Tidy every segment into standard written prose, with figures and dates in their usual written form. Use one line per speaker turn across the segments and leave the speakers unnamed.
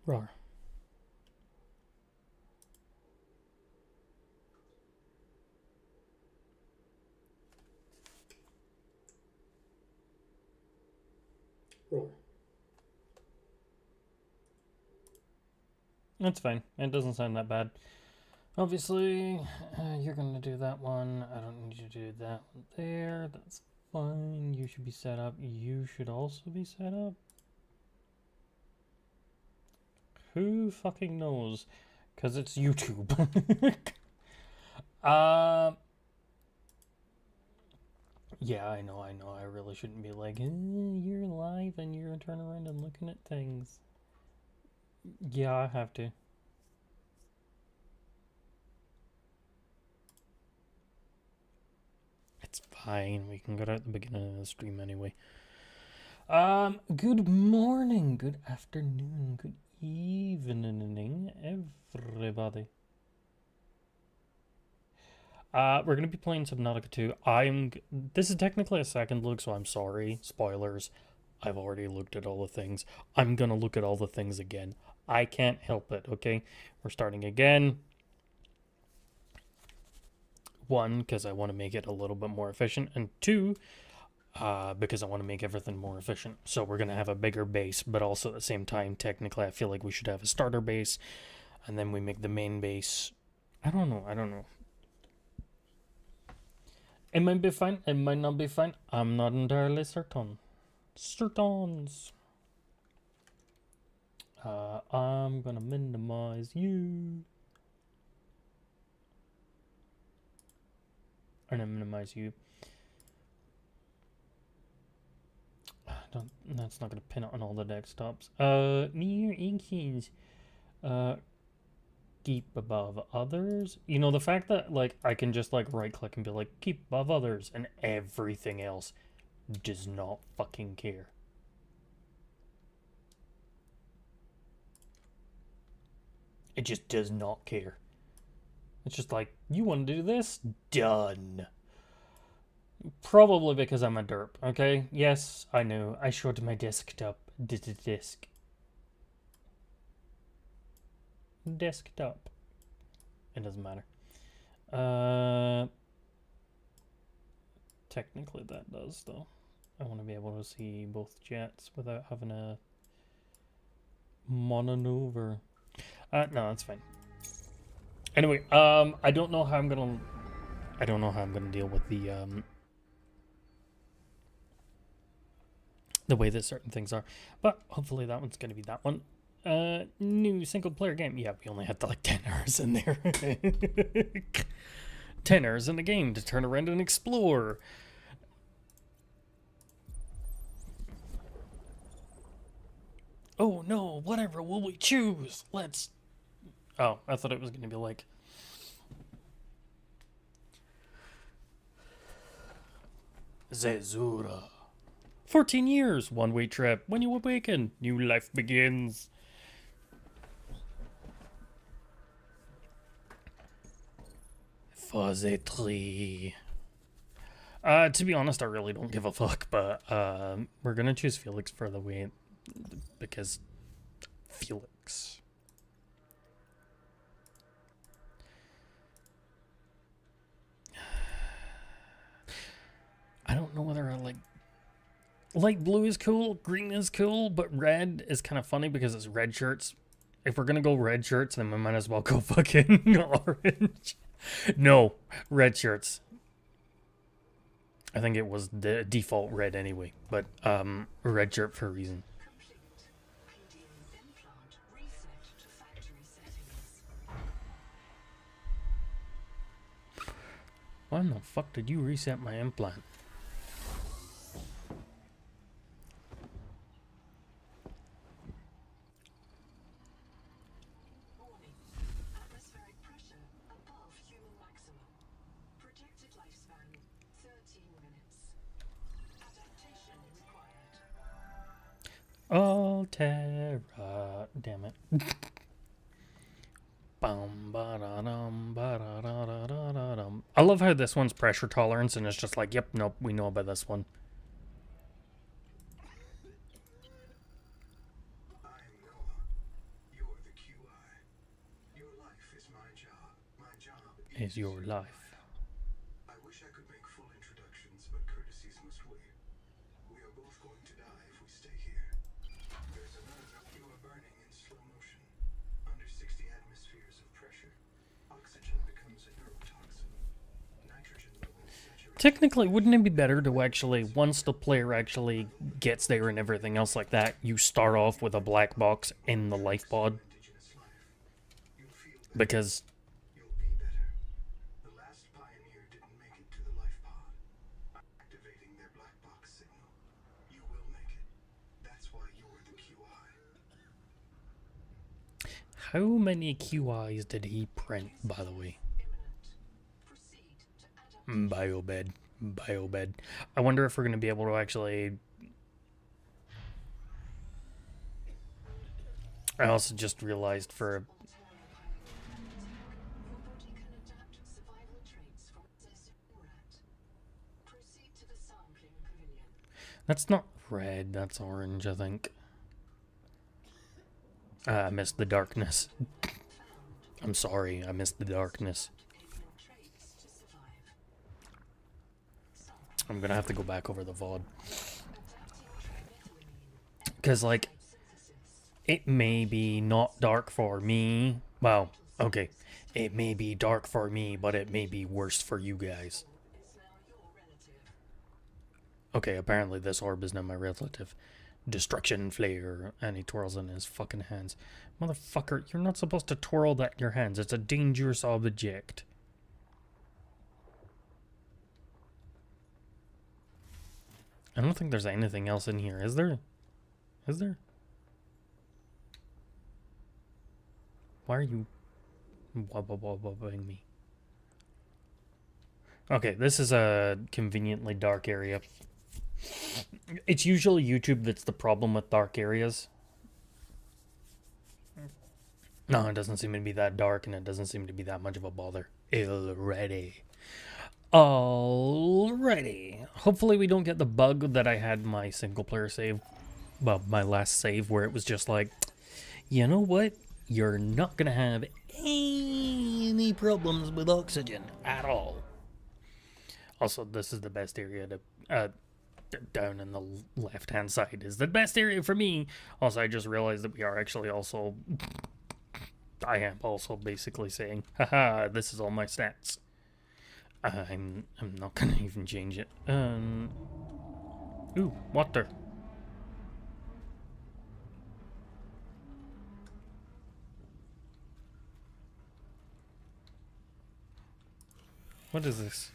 Roar. Roar. That's fine. It doesn't sound that bad. Obviously, you're gonna do that one. I don't need you to do that one there. That's fine. You should be set up. You should also be set up. Who fucking knows? Because it's YouTube. Yeah, I know. I really shouldn't be like, you're live and you're turning around and looking at things. Yeah, I have to. It's fine. We can go at the beginning of the stream anyway. Good morning, good afternoon, good evening, everybody. We're gonna be playing Subnautica 2. This is technically a second look, so I'm sorry. Spoilers. I've already looked at all the things. I'm gonna look at all the things again. I can't help it, okay? We're starting again. 1, because I want to make it a little bit more efficient, and 2, because I want to make everything more efficient. So we're going to have a bigger base, but also at the same time, technically, I feel like we should have a starter base, and then we make the main base. I don't know. It might be fine, it might not be fine. I'm not entirely certain. I'm gonna minimize you. I'm gonna minimize you. That's not gonna pin it on all the desktops. Near inches. Keep above others. You know, the fact that like I can just like right click and be like keep above others and everything else does not fucking care. It just does not care. It's just like, you want to do this? Done. Probably because I'm a derp, okay? Yes, I know. I showed my desktop. Disk. Desktop. It doesn't matter. Technically that does, though. I want to be able to see both jets without having a mononover. No, that's fine. Anyway, I don't know how I'm gonna deal with the way that certain things are, but hopefully that one's gonna be that one. New single player game. Yeah, we only had like 10 hours in there. 10 hours in the game to turn around and explore. Oh no, whatever will we choose? Let's... Oh, I thought it was gonna be like... Zezura. 14 years, one-way trip. When you awaken, new life begins. Phase 3. To be honest, I really don't give a fuck, but we're gonna choose Felix for the way, because Felix. I don't know whether I like... Light blue is cool, green is cool, but red is kind of funny because it's red shirts. If we're gonna go red shirts, then we might as well go fucking orange. No, red shirts. I think it was the default red anyway, but red shirt for a reason. Why in the fuck did you reset my implant? Altera, damn it. I love how this one's pressure tolerance and it's just like, yep, nope, we know about this one. is your life.
I wish I could make full introductions, but courtesies must wait. We are both going to die if we stay here. There's another note. You are burning in slow motion. Under 60 atmospheres of pressure, oxygen becomes a neurotoxin. Nitrogen levels saturate.
Technically, wouldn't it be better to actually, once the player actually gets there and everything else like that, you start off with a black box in the life pod?
Indigenous life. You'll feel better.
Because
You'll be better. The last pioneer didn't make it to the life pod. Activating their black box signal. You will make it. That's why you're the QI.
how many QIs did he print, by the way? Biobed. Biobed. I wonder if we're going to be able to actually... I also just realized for... That's not red, that's orange, I think. I missed the darkness. I'm sorry, I missed the darkness. I'm gonna have to go back over the VOD. Because, like, it may be not dark for me. Well, okay. It may be dark for me, but it may be worse for you guys. Okay, apparently this orb is now my relative. Destruction flare. And he twirls in his fucking hands. Motherfucker, you're not supposed to twirl that in your hands. It's a dangerous object. I don't think there's anything else in here, is there? Is there? Why are you wobbling me? Okay, this is a conveniently dark area. It's usually YouTube that's the problem with dark areas. No, it doesn't seem to be that dark, and it doesn't seem to be that much of a bother. Alrighty. Hopefully we don't get the bug that I had in my single player save. Well, my last save, where it was just like, you know what? You're not gonna have any problems with oxygen at all. Also, this is the best area to... down in the left-hand side is the best area for me. Also, I just realized that we are actually also... I am also basically saying, haha, this is all my stats. I'm not gonna even change it. Ooh, water. What is this?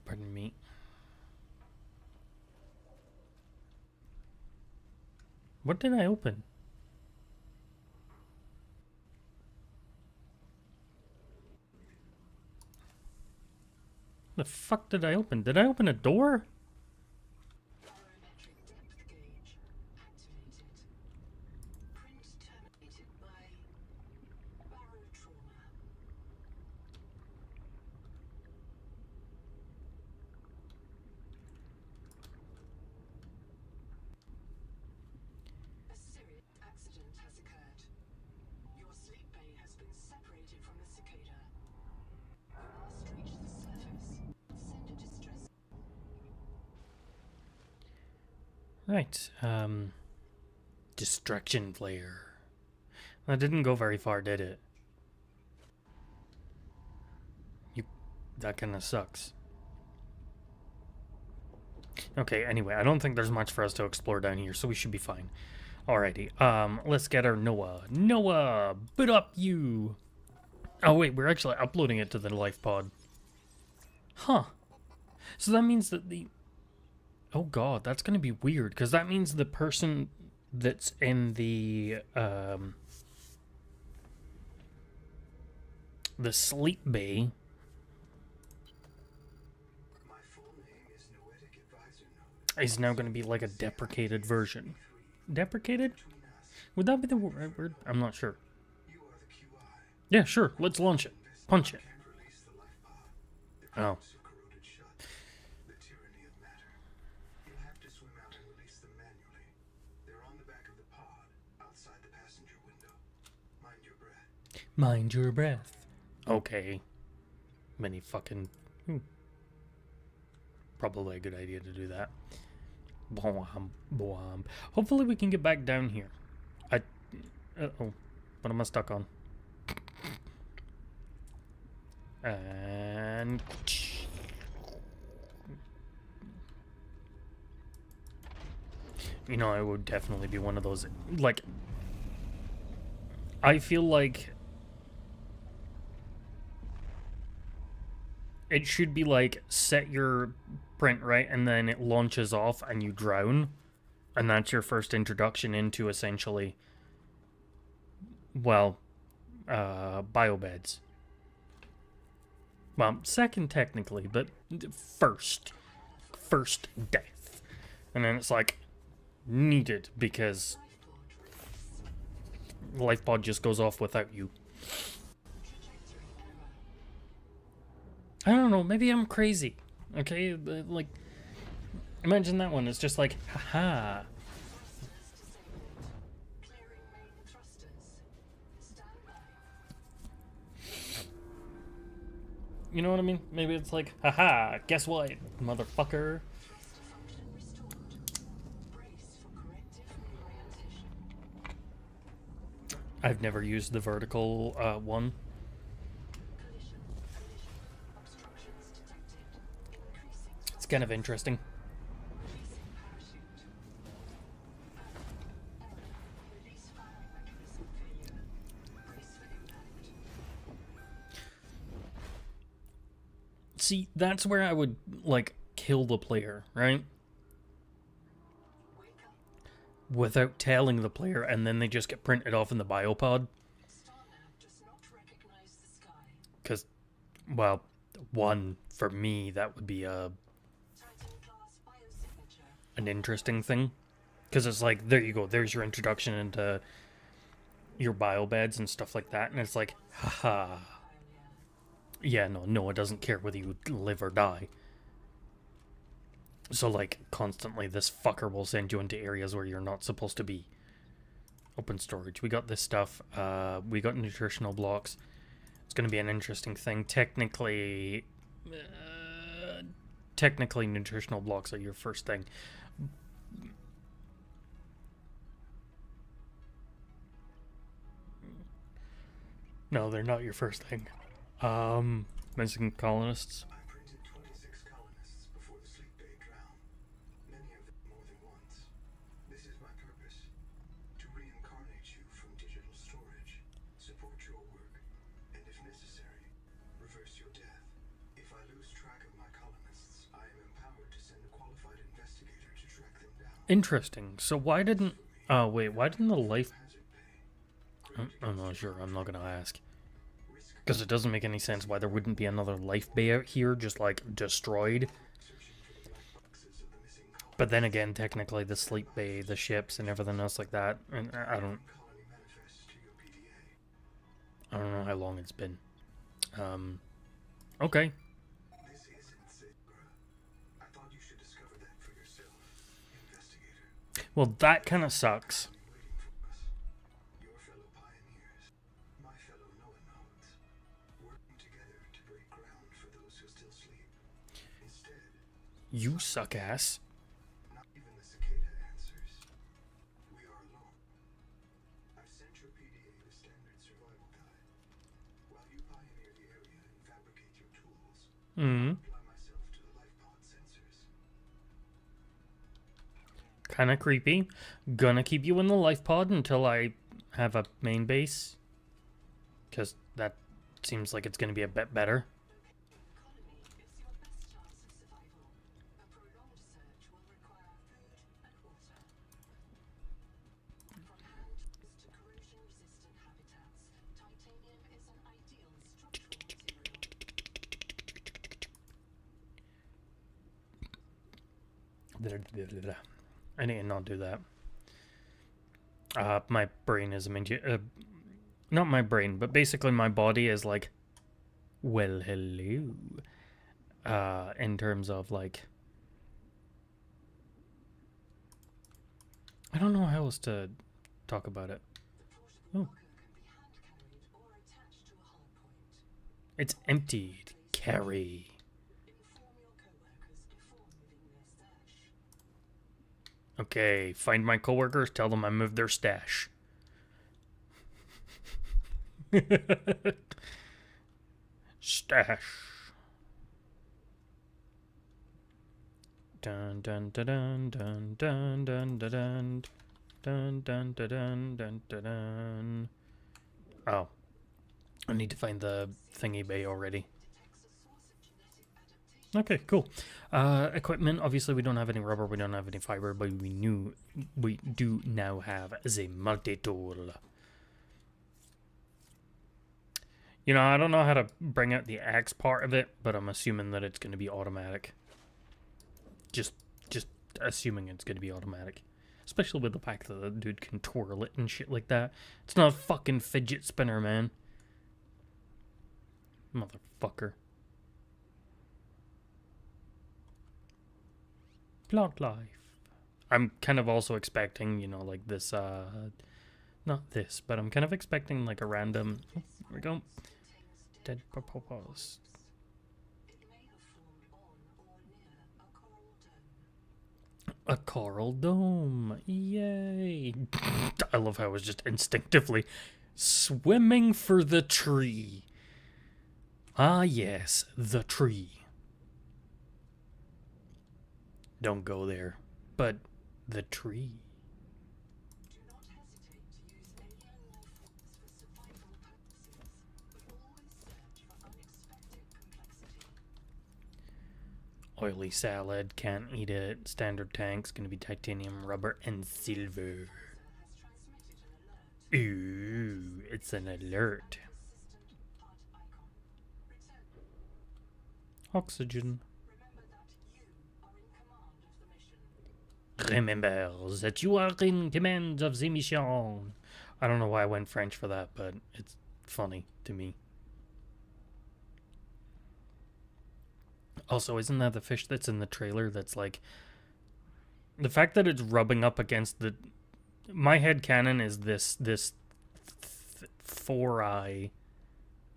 Pardon me. What did I open? The fuck did I open? Did I open a door? Right, Destruction flare. That didn't go very far, did it? That kinda sucks. Okay, anyway, I don't think there's much for us to explore down here, so we should be fine. Alrighty, let's get our Noah. Noah, boot up you! Oh wait, we're actually uploading it to the life pod. Huh. So that means that the... Oh god, that's gonna be weird, because that means the person that's in the sleep bay is now gonna be like a deprecated version. Deprecated? Would that be the right word? I'm not sure. Yeah, sure, let's launch it. Punch it. Oh. Mind your breath. Okay. Many fucking... Probably a good idea to do that. Boom, boom. Hopefully we can get back down here. Uh-oh. What am I stuck on? And... You know, it would definitely be one of those... Like... I feel like... It should be like, set your print, right? And then it launches off and you drown. And that's your first introduction into, essentially... Well... biobeds. Well, second technically, but first death. And then it's like needed because life pod just goes off without you. I don't know, maybe I'm crazy. Okay, but like imagine that one. It's just like, haha. You know what I mean? Maybe it's like, haha, guess what, motherfucker? I've never used the vertical one. It's kind of interesting. See, that's where I would, like, kill the player, right? Without telling the player, and then they just get printed off in the biopod. Because, well, one, for me, that would be an interesting thing. Because it's like, there you go, there's your introduction into your biobeds and stuff like that, and it's like, haha. Yeah, no, it doesn't care whether you live or die. So, like, constantly this fucker will send you into areas where you're not supposed to be. Open storage. We got this stuff. We got nutritional blocks. It's going to be an interesting thing. Technically, nutritional blocks are your first thing. No, they're not your first thing. Missing colonists.
I printed 26 colonists before the sleep bay drowned. Many of them more than once. This is my purpose. To reincarnate you from digital storage, support your work, and if necessary, reverse your death. If I lose track of my colonists, I am empowered to send a qualified investigator to track them down.
Interesting. So why didn't... wait, why didn't the life... I'm not sure, I'm not gonna ask. Because it doesn't make any sense why there wouldn't be another life bay out here, just like destroyed. But then again, technically the sleep bay, the ships, and everything else like that, and I don't know how long it's been. Okay.
This isn't safe, bruh. I thought you should discover that for yourself, investigator.
Well, that kind of sucks.
Your fellow pioneers, my fellow no-unknowns, working together to break ground for those who still sleep. Instead,
You suck ass.
not even the cicada answers. We are alone. I've sent your PDA the standard survival guide. While you pioneer the area and fabricate your tools, apply myself to the life pod sensors.
Kind of creepy. Gonna keep you in the life pod until I have a main base. Because that seems like it's gonna be a bit better.
Economy is your best chance of survival. A prolonged search will require food and water. From hand to corrosion-resistant habitats, titanium is an ideal structural material.
I need to not do that. My brain is not my brain, but basically my body is like, well, hello. In terms of like, I don't know how else to talk about it.
The portable
Oh.
locker can be hand-carried or attached
It's emptied. Carry.
Inform your co-workers before moving their stash.
Okay, find my coworkers, tell them I moved their stash. Stash. Dun dun dun dun dun dun dun dun dun dun dun dun dun dun dun. Oh, I need to find the thingy bay already.
Detects a source of genetic adaptation.
Okay, cool. Equipment. Obviously, we don't have any rubber. We don't have any fiber, but we do now have the multi-tool. You know, I don't know how to bring out the axe part of it, but I'm assuming that it's going to be automatic. Just assuming it's going to be automatic. Especially with the fact that the dude can twirl it and shit like that. It's not a fucking fidget spinner, man. Motherfucker. Plant life. I'm kind of also expecting, you know, like this, not this, but I'm kind of expecting like a random, oh, here we go, dead propose.
It may have formed on or near a coral dome.
A coral dome. Yay. I love how I was just instinctively swimming for the tree. Ah, yes, the tree. Don't go there, but the tree.
Do not hesitate to use any unknown forms for survival purposes, but always search for unexpected complexity.
Oily salad, can't eat it. Standard tank's gonna be titanium, rubber, and silver.
Has transmitted an alert.
Ooh, it's an alert.
Assistant part icon. Return.
Oxygen.
Remember that you are in command of the mission.
Remember that you are in command of the mission. I don't know why I went French for that, but it's funny to me. Also, isn't that the fish that's in the trailer that's like... The fact that it's rubbing up against the... My headcanon is this four-eye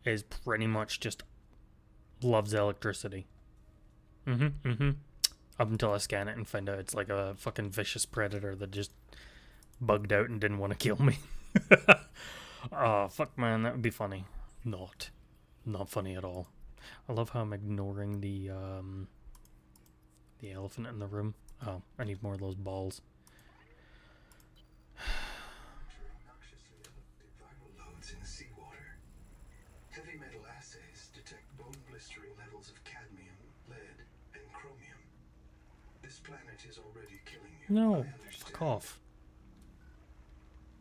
is pretty much just loves electricity. Up until I scan it and find out it's like a fucking vicious predator that just bugged out and didn't want to kill me. Oh, fuck, man, that would be funny. Not funny at all. I love how I'm ignoring the elephant in the room. Oh, I need more of those balls.
Obnoxiously elevated viral loads in the seawater. Heavy metal assays detect bone-blistering levels of cadmium, lead, and chromium. This planet is already killing you.
No,
I understand.
fuck off.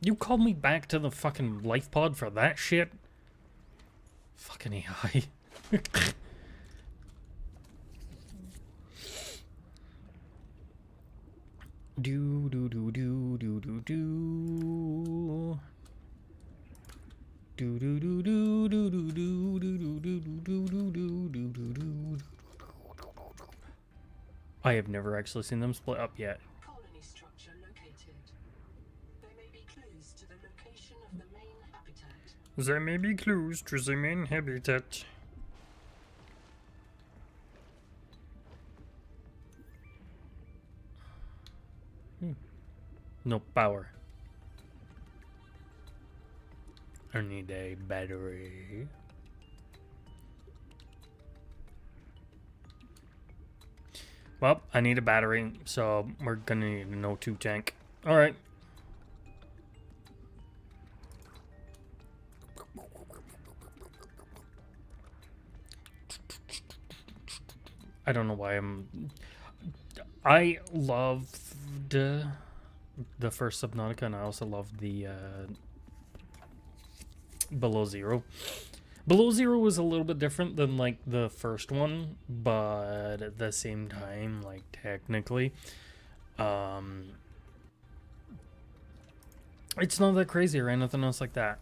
You called me back to the fucking life pod for that shit? Fucking AI. Do do do do do do do. Do do do do do do do do do do do do do do do. I have never actually seen them split up yet.
Colony structure located. There may be clues to the location of the main habitat.
There may be clues to the main habitat. No power. I need a battery. Well, I need a battery, so we're gonna need an O2 tank. Alright. I don't know why I loved the first Subnautica, and I also loved the Below Zero. Below Zero was a little bit different than like the first one, but at the same time, like technically, it's not that crazy or anything else like that.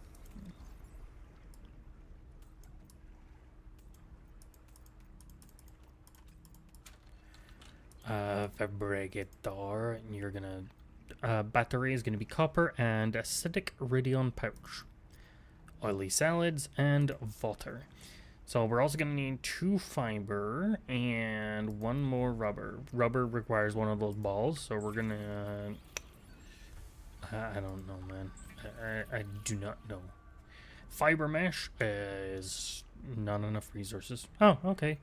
Fabricator, and you're gonna battery is gonna be copper and acidic iridium pouch, oily salads and water. So we're also going to need 2 fiber and 1 more rubber. Rubber requires one of those balls, so we're going to... I don't know, man. I do not know. Fiber mesh is not enough resources. Oh, okay.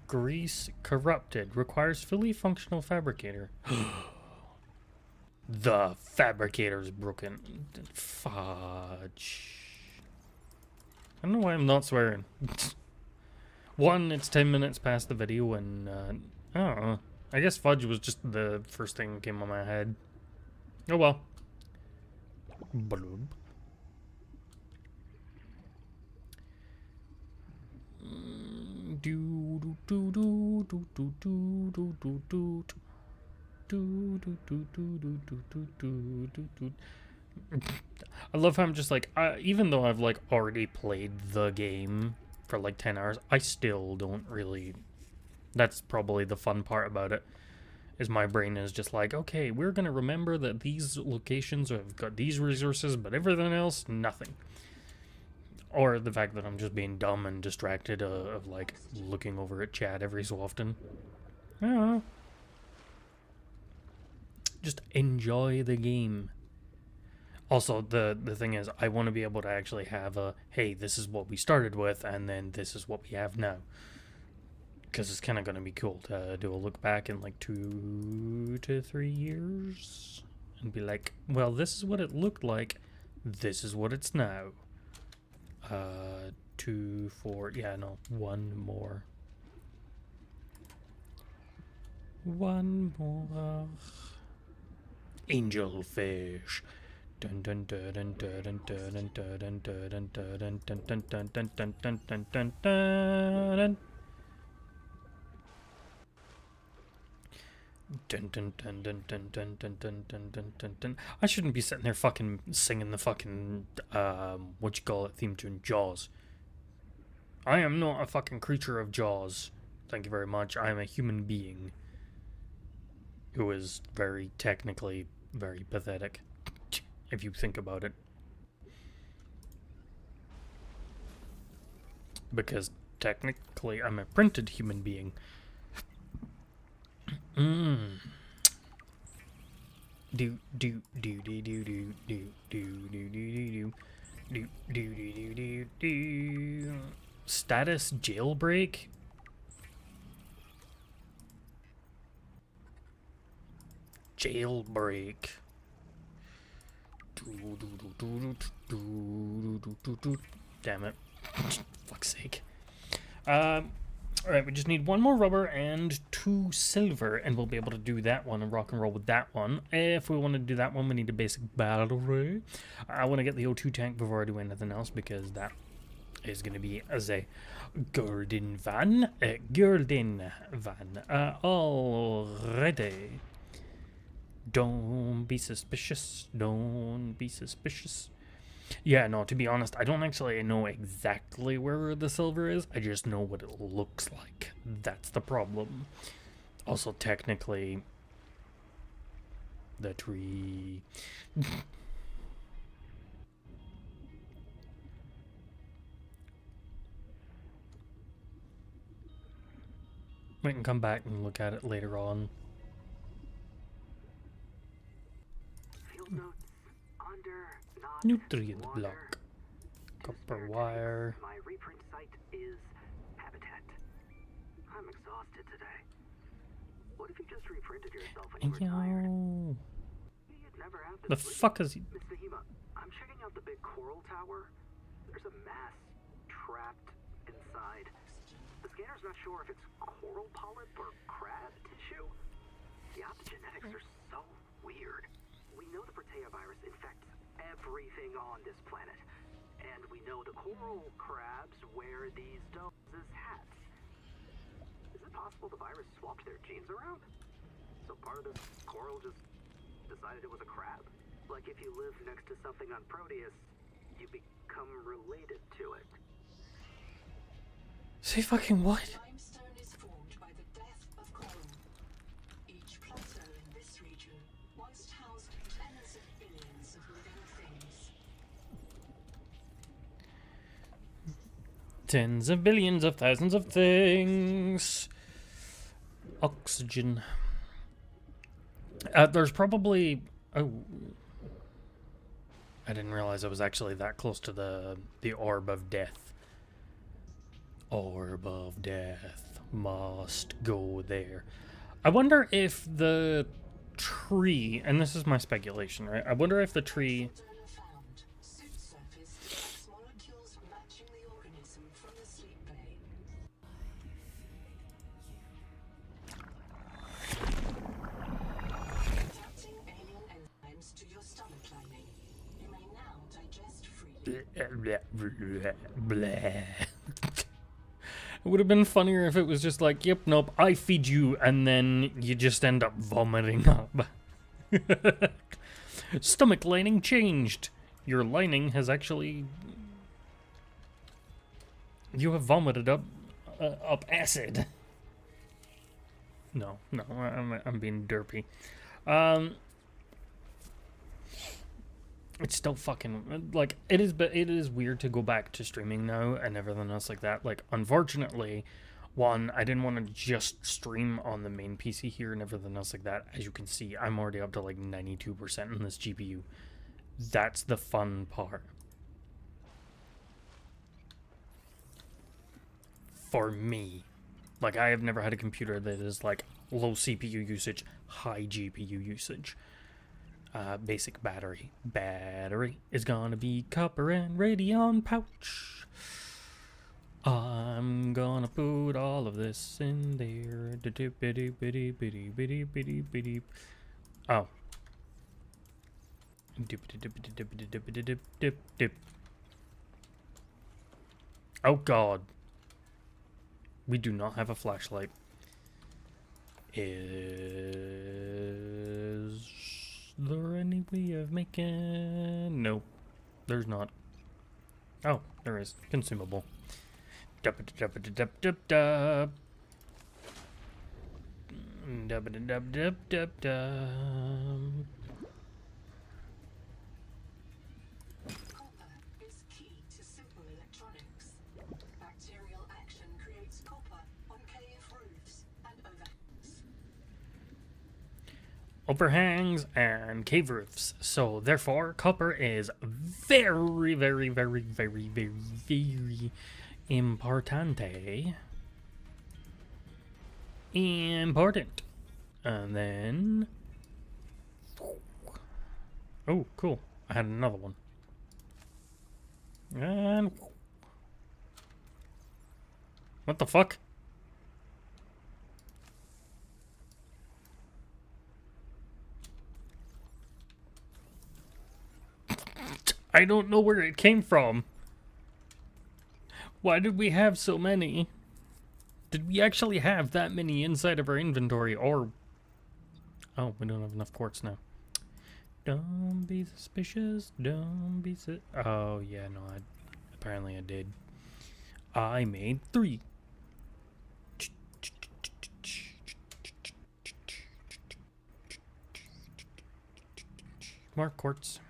Grease corrupted. Requires fully functional fabricator. The fabricator's broken. Fudge. I don't know why I'm not swearing. One, it's 10 minutes past the video, and I don't know. I guess fudge was just the first thing that came on my head. Oh well. Bloob. I love how I'm just like, even though I've like already played the game for like 10 hours, I still don't really. That's probably the fun part about it. Is my brain is just like, okay, we're gonna remember that these locations have got these resources, but everything else, nothing. Or the fact that I'm just being dumb and distracted of like looking over at chat every so often. I don't know. Just enjoy the game. Also, the thing is, I want to be able to actually have a, hey, this is what we started with, and then this is what we have now. Because it's kind of going to be cool to do a look back in like 2 to 3 years. And be like, well, this is what it looked like. This is what it's now. 2, 4, yeah, no, 1 more. 1 more. Angelfish. Dun dun dun dun dun dun dun dun dun dun dun dun dun dun dun dun dun dun dun. Dun dun dun dun dun dun dun dun dun dun dun dun. I shouldn't be sitting there fucking singing the fucking what you call it theme tune, Jaws. I am not a fucking creature of Jaws. Thank you very much. I am a human being who is very technically very pathetic, if you think about it. Because technically I'm a printed human being. Do do do do do do do do do do do do do do. Status jailbreak. Jailbreak. Damn it. Fuck's sake. Alright, we just need 1 more rubber and 2 silver, and we'll be able to do that one and rock and roll with that one. If we want to do that one, we need a basic battery. I want to get the O2 tank before I do anything else, because that is going to be as a golden van. Already. Don't be suspicious. Don't be suspicious. Yeah, no, to be honest, I don't actually know exactly where the silver is. I just know what it looks like. That's the problem. Also, technically, the tree. We can come back and look at it later on. Nutrient block. Copper wire.
My reprint site is habitat. I'm exhausted today. What if you just reprinted yourself when you were tired? You'd never have to
The
sleep.
fuck is he?
Miss Nahima, I'm checking out the big coral tower. There's a mass trapped inside. The scanner's not sure if it's coral polyp or crab tissue. The optogenetics are so weird. We know the Protea virus infects everything on this planet, and we know the coral crabs wear these domes as hats. Is it possible the virus swapped their genes around? So part of this coral just decided it was a crab? Like if you live next to something on Proteus, you become related to it.
Say fucking what?
Limestone is formed by the death of coral. Each plateau in this region once housed tens of billions of living things.
Tens of billions of thousands of things. Oxygen. There's probably... Oh. I didn't realize I was actually that close to the orb of death. Orb of death must go there. I wonder if the tree, and this is my speculation, right? I wonder if the tree...
Donor found. Suit surface. Molecules matching the organism from the sleep bay. Adapting alien enzymes to your stomach lining. You may now digest freely.
It would have been funnier if it was just like, yep, nope, I feed you, and then you just end up vomiting up. Stomach lining changed. Your lining has actually... You have vomited up acid. No, I'm being derpy. It's still fucking, like, it is weird to go back to streaming now and everything else like that. Like, unfortunately, one, I didn't want to just stream on the main PC here and everything else like that. As you can see, I'm already up to like 92% in this GPU. That's the fun part. For me. Like, I have never had a computer that is like low CPU usage, high GPU usage. Basic battery. Battery is gonna be copper and Radeon pouch. I'm gonna put all of this in there. Oh. Oh God. We do not have a flashlight. Is there any way of making... Nope. There's not. Oh, there is. Consumable. Dub-a-dub-a-dub-dub-dub. Dub-a-dub-dub-dub-dub.
Copper is key to simple electronics. Bacterial action creates copper on cave roofs and overhangs.
Overhangs and cave roofs. So therefore, copper is very, very, very, very, very, very importante. Important. And then... Oh, cool. I had another one. And... What the fuck? I don't know where it came from. Why did we have so many? Did we actually have that many inside of our inventory, or... Oh, we don't have enough quartz now. Don't be suspicious, don't be Oh, yeah, no, apparently I did. I made 3. More quartz.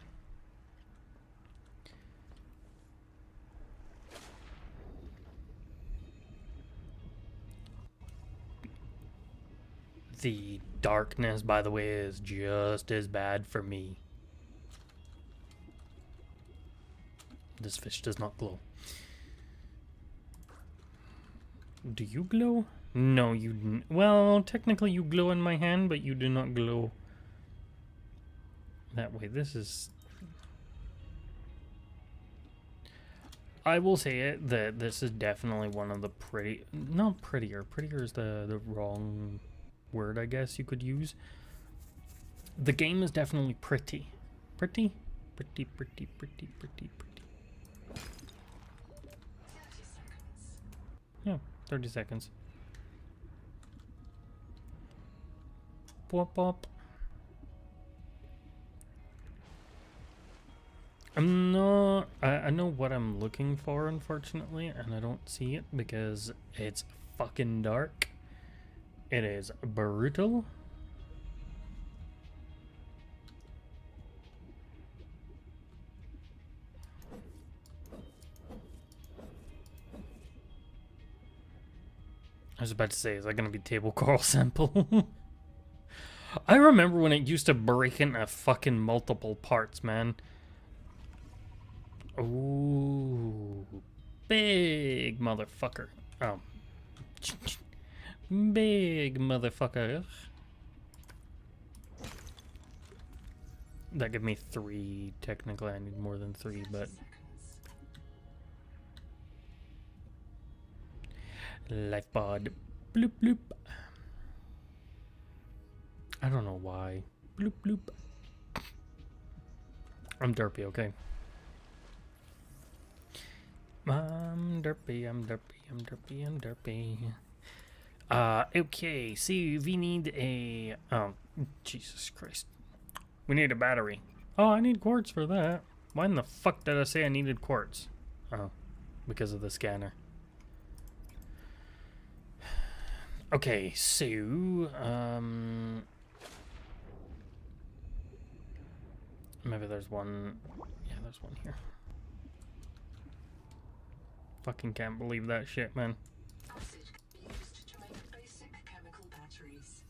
The darkness, by the way, is just as bad for me. This fish does not glow. Do you glow? No, you... Well, technically you glow in my hand, but you do not glow that way. This is... I will say it, that this is definitely one of the pretty... Not prettier. Prettier is the wrong... word, I guess you could use. The game is definitely pretty. Pretty? Pretty, pretty, pretty, pretty, pretty.
30 seconds.
Yeah, 30 seconds. Pop, pop. I'm not... I know what I'm looking for, unfortunately, and I don't see it because it's fucking dark. It is brutal. I was about to say, is that going to be table coral sample? I remember when it used to break into fucking multiple parts, man. Ooh. Big motherfucker. Oh. Big motherfucker. That gave me 3. Technically, I need more than 3, but... Life pod. Bloop bloop. I don't know why. Bloop bloop. I'm derpy, okay? I'm derpy, I'm derpy, I'm derpy, I'm derpy. Okay, so we need a... Oh, Jesus Christ. We need a battery. Oh, I need quartz for that. Why in the fuck did I say I needed quartz? Oh, because of the scanner. Okay, so... Maybe there's one... Yeah, there's one here. Fucking can't believe that shit, man.
Acid can be used to make basic chemical batteries.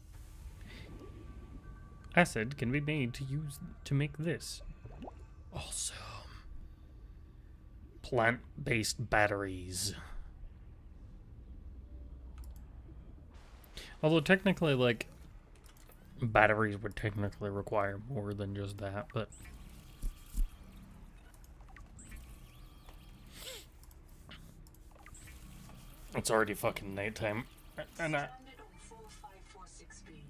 Acid can be made to make this. Awesome. Plant-based batteries. Although technically, like, batteries would technically require more than just that, but... It's already fucking nighttime. And I...
Stranded on 4546B,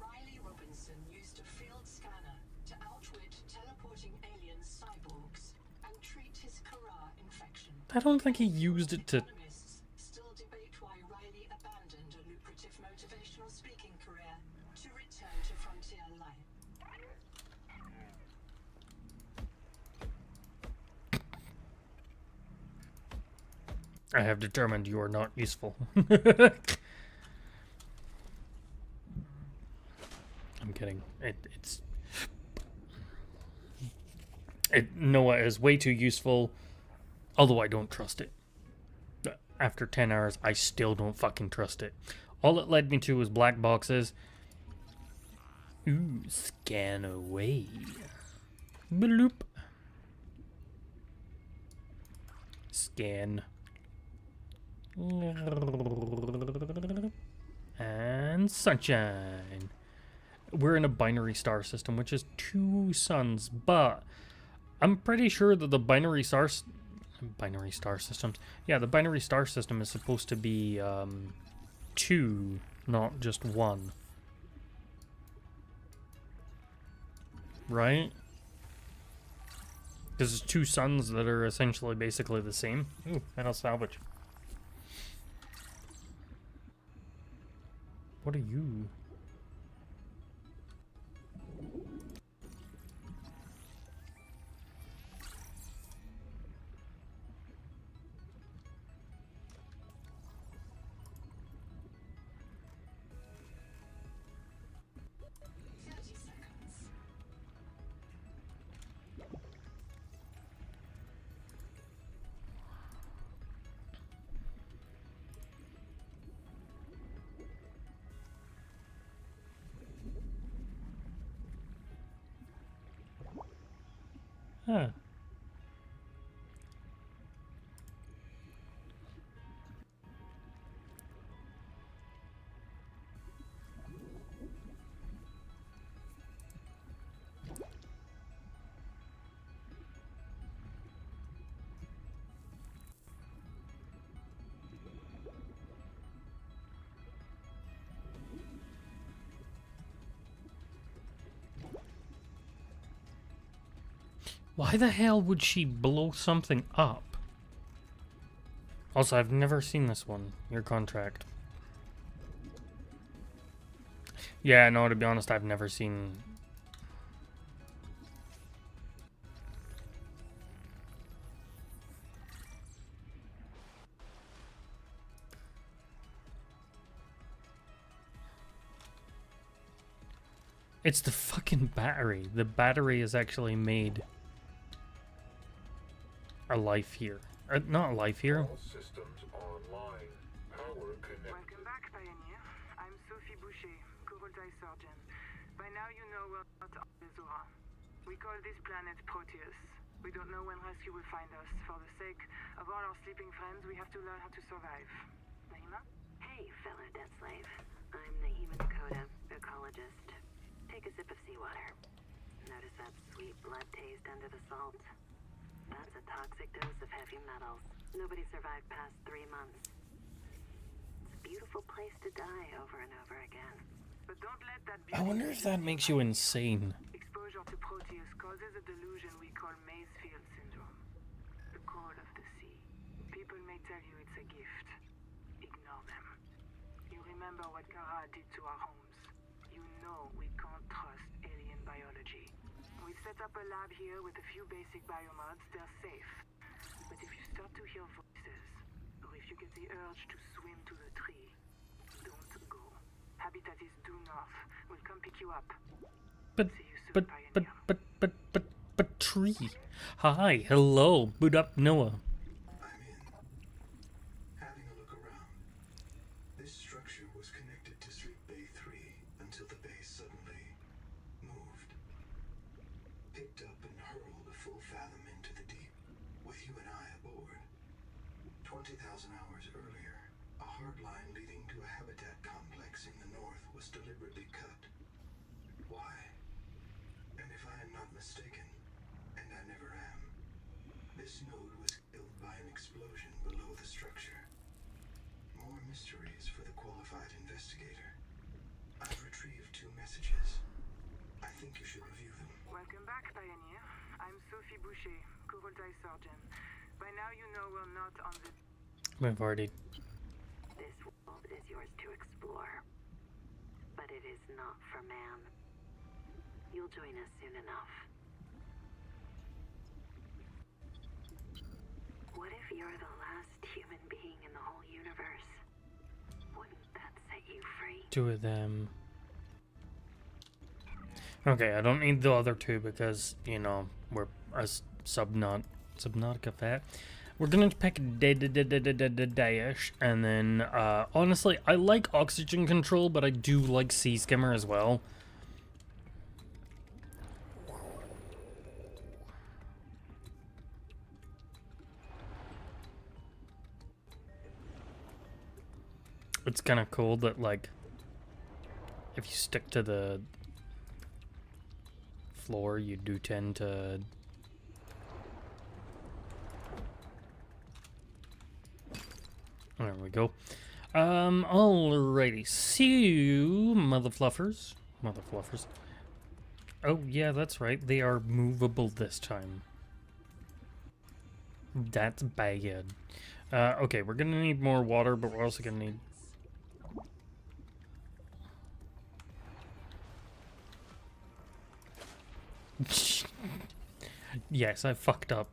Riley Robinson used a field scanner to outwit teleporting alien cyborgs and treat his Kara infection.
I don't think he used it to...
Economists still debate why Riley abandoned a lucrative motivational speaking career to return to frontier life.
I have determined you are not useful. I'm kidding. Noah is way too useful, although I don't trust it. After 10 hours, I still don't fucking trust it. All it led me to was black boxes. Ooh, scan away. Bloop. Scan. And sunshine. We're in a binary star system, which is 2 suns, but I'm pretty sure that the binary star systems. Yeah, the binary star system is supposed to be 2, not just 1. Right? Because it's 2 suns that are essentially basically the same. Ooh, metal salvage. What are you? Huh. Why the hell would she blow something up? Also, I've never seen this one. Your contract. Yeah, no, to be honest, I've never seen... It's the fucking battery. The battery is actually made a life here. Not a life here.
All systems online. Power connected.
Welcome back.
Sophie Boucher, Kurultai surgeon. By now you know we're not on Zora. We call this planet Proteus. We don't know when rescue will find us. For the sake of all our sleeping friends, we have to learn how to survive. Naima?
Hey, fellow death slave. I'm Naima Dakota, ecologist. Take a sip of seawater. Notice that sweet blood taste under the salt? That's a toxic dose of heavy metals. Nobody survived past 3 months. It's a beautiful place to die over and over again.
But don't let that
I wonder if that makes you insane.
exposure to Proteus causes a delusion we call Maysfield syndrome. The call of the sea. People may tell you it's a gift. Ignore them. You remember what Kara did to our homes. You know we can't trust alien biology. We've set up a lab here with a few basic biomods. They're safe. But if you start to hear voices, or if you get the urge to swim to the tree, don't go. Habitat is due north. We'll come pick you up.
But,
See you soon,
but,
Pioneer.
but, tree. Hi, hello, boot up Noah.
I'm in. Having a look around. This structure was connected to Street Bay 3 until the base suddenly moved. Picked up and hurled a full fathom into the deep, with you and I aboard. 20,000 hours earlier, a hard line leading to a habitat complex in the north was deliberately cut. Why? And if I am not mistaken, and I never am, this node was killed by an explosion below the structure. More mysteries for the qualified investigator. I've retrieved 2 messages. I think you should review them.
Welcome back, Pioneer. I'm Sophie Boucher, Kurultai surgeon. By now you know we're not on the...
We've already.
This world is yours to explore. But it is not for man. You'll join us soon enough. What if you're the last human being in the whole universe? Wouldn't that set you free?
2 of them. Okay, I don't need the other 2 because, you know, we're a subnautica fat. We're gonna pick dash, and then, honestly, I like oxygen control, but I do like sea skimmer as well. It's kind of cool that, like, if you stick to the floor, you do tend to... There we go. Alrighty. See you, mother fluffers. Mother fluffers. Oh, yeah, that's right. They are movable this time. That's bad. Okay, we're gonna need more water, but we're also gonna need... Yes, I fucked up.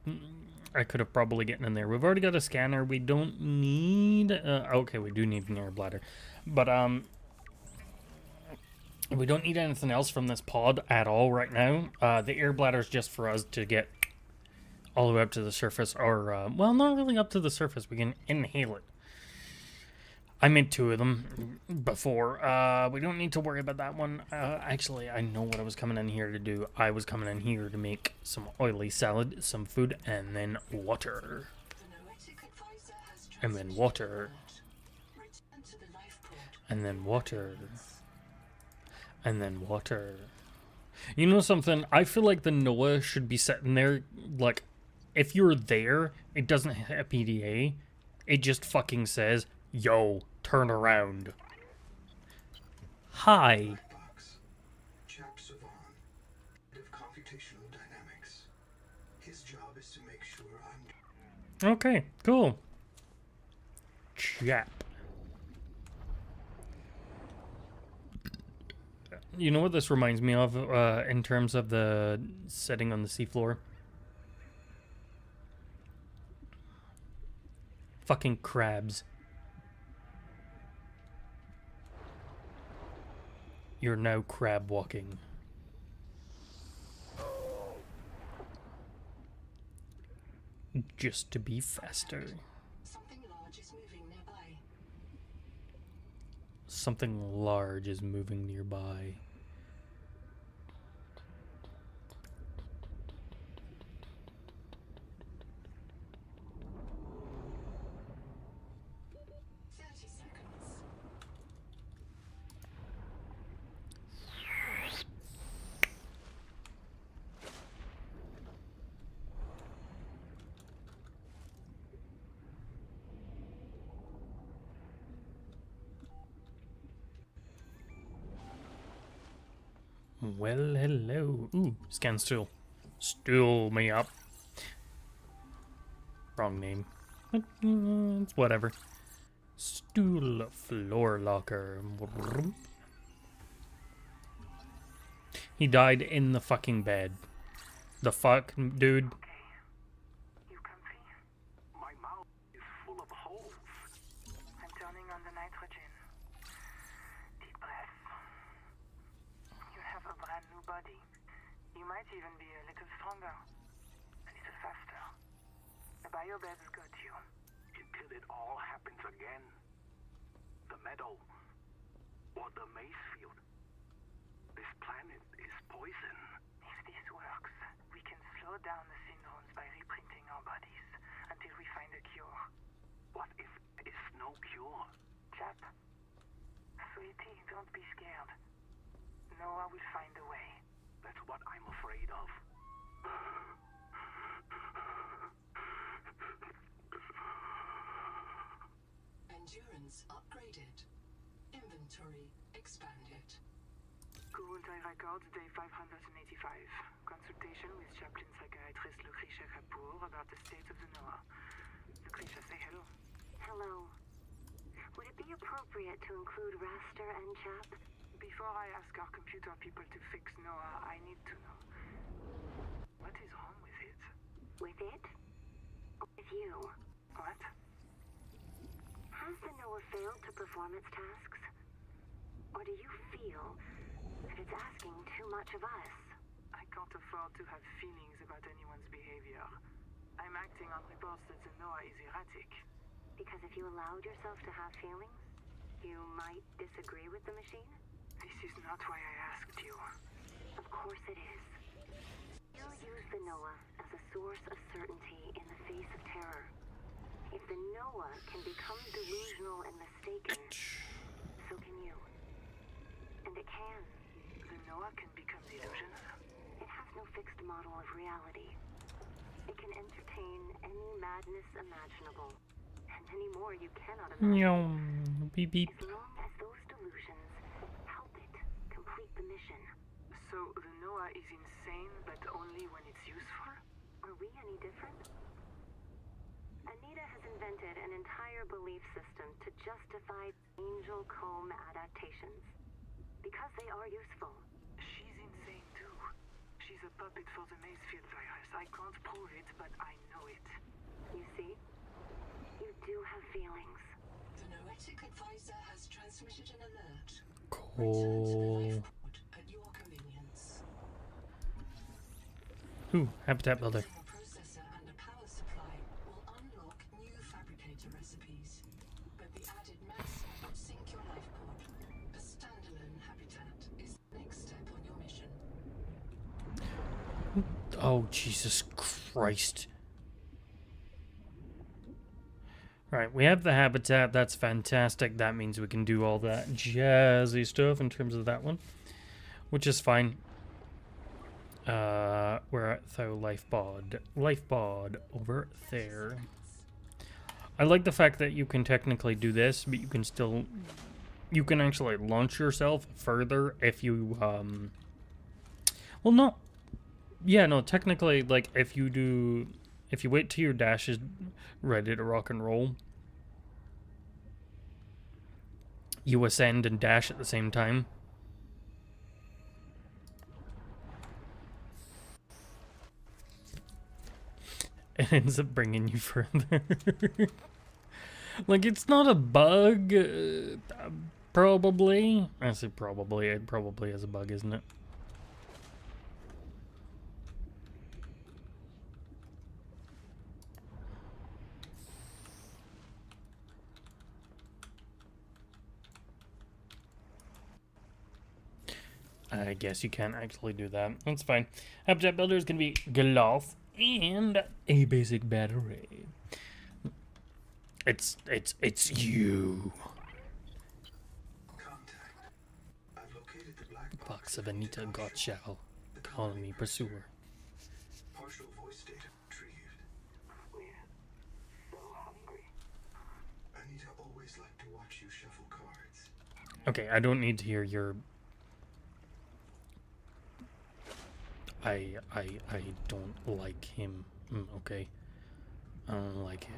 I could have probably gotten in there. We've already got a scanner. We don't need... okay, we do need an air bladder. But, we don't need anything else from this pod at all right now. The air bladder is just for us to get all the way up to the surface. Or, well, not really up to the surface. We can inhale it. I made 2 of them before. We don't need to worry about that one. Actually, I know what I was coming in here to do. I was coming in here to make some oily salad, some food, and then water. And then water. And then water. And then water. You know something? I feel like the Noah should be sitting there, like, if you're there, it doesn't hit a PDA. It just fucking says, yo, turn around. Hi.
Box. Chap Savon, head of computational dynamics. His job is to make sure I'm...
Okay, cool. Chap. You know what this reminds me of in terms of the setting on the seafloor? Fucking crabs. You're now crab walking. Just to be faster.
Something large is moving nearby.
something large is moving nearby. Well, hello. Ooh, scan stool. Stool me up. Wrong name. But, it's whatever. Stool floor locker. He died in the fucking bed. The fuck, dude?
You comfy?
My mouth is full of holes.
I'm turning on the nitrogen. Deep breath. You have a brand new body. You might even be a little stronger. A little faster. The biobeds got you.
Until it all happens again. The meadow. Or the maize field. This planet is poison.
If this works, we can slow down the syndromes by reprinting our bodies until we find a cure.
What if there is no cure?
Chap, sweetie, don't be scared. Noah will find a way.
That's what I'm afraid of.
Endurance upgraded. Inventory expanded.
Kurultai Records, day 585. Consultation with chaplain psychiatrist Lucretia Kapoor about the state of the Noah. Lucretia, say hello.
Hello. Would it be appropriate to include Raster and Chap?
Before I ask our computer people to fix Noah, I need to know. What is wrong with it?
With it? Or with you?
What?
Has the Noah failed to perform its tasks? Or do you feel that it's asking too much of us?
I can't afford to have feelings about anyone's behavior. I'm acting on reports that the Noah is erratic.
Because if you allowed yourself to have feelings, you might disagree with the machine?
This is not why I asked you.
Of course it is. You use the Noah as a source of certainty in the face of terror. If the Noah can become delusional and mistaken, so can you. And it can.
The Noah can become delusional?
It has no fixed model of reality. It can entertain any madness imaginable. And any more you cannot imagine.
Beep beep.
As long as those delusions help it complete the mission.
So the Noah is insane, but only when it's useful?
Are we any different? Anita has invented an entire belief system to justify angel comb adaptations. Because they are useful.
She's insane too. She's a puppet for the Macefield virus. I can't prove it, but I know it.
You see? You do have feelings.
The Noetic advisor has transmitted an alert. Return to the
Cool.
life pod at your convenience.
Ooh, habitat builder.
Using a processor and a power supply will unlock new fabricator recipes. But the added mass would sink your life pod. A standalone habitat is the next step on your mission.
Oh, Jesus Christ. Right, we have the habitat. That's fantastic. That means we can do all that jazzy stuff in terms of that one, which is fine. We're at the life pod. Life pod over there. I like the fact that you can technically do this, but you can still... You can actually launch yourself further if you, Well, no. Yeah, no, technically, like, if you do... If you wait till your dash is ready to rock and roll, you ascend and dash at the same time. It ends up bringing you further. Like, it's not a bug, probably. I say probably. It probably is a bug, isn't it? I guess you can't actually do that. That's fine. Habitat builder is going to be glass and a basic battery. It's you.
Contact. I've located the black
Box of Anita Gottschall, colony pursuer.
Partial voice data retrieved.
We're so hungry.
Anita always liked to watch you shuffle cards.
Okay, I don't need to hear your... I don't like him. Okay. I don't like it.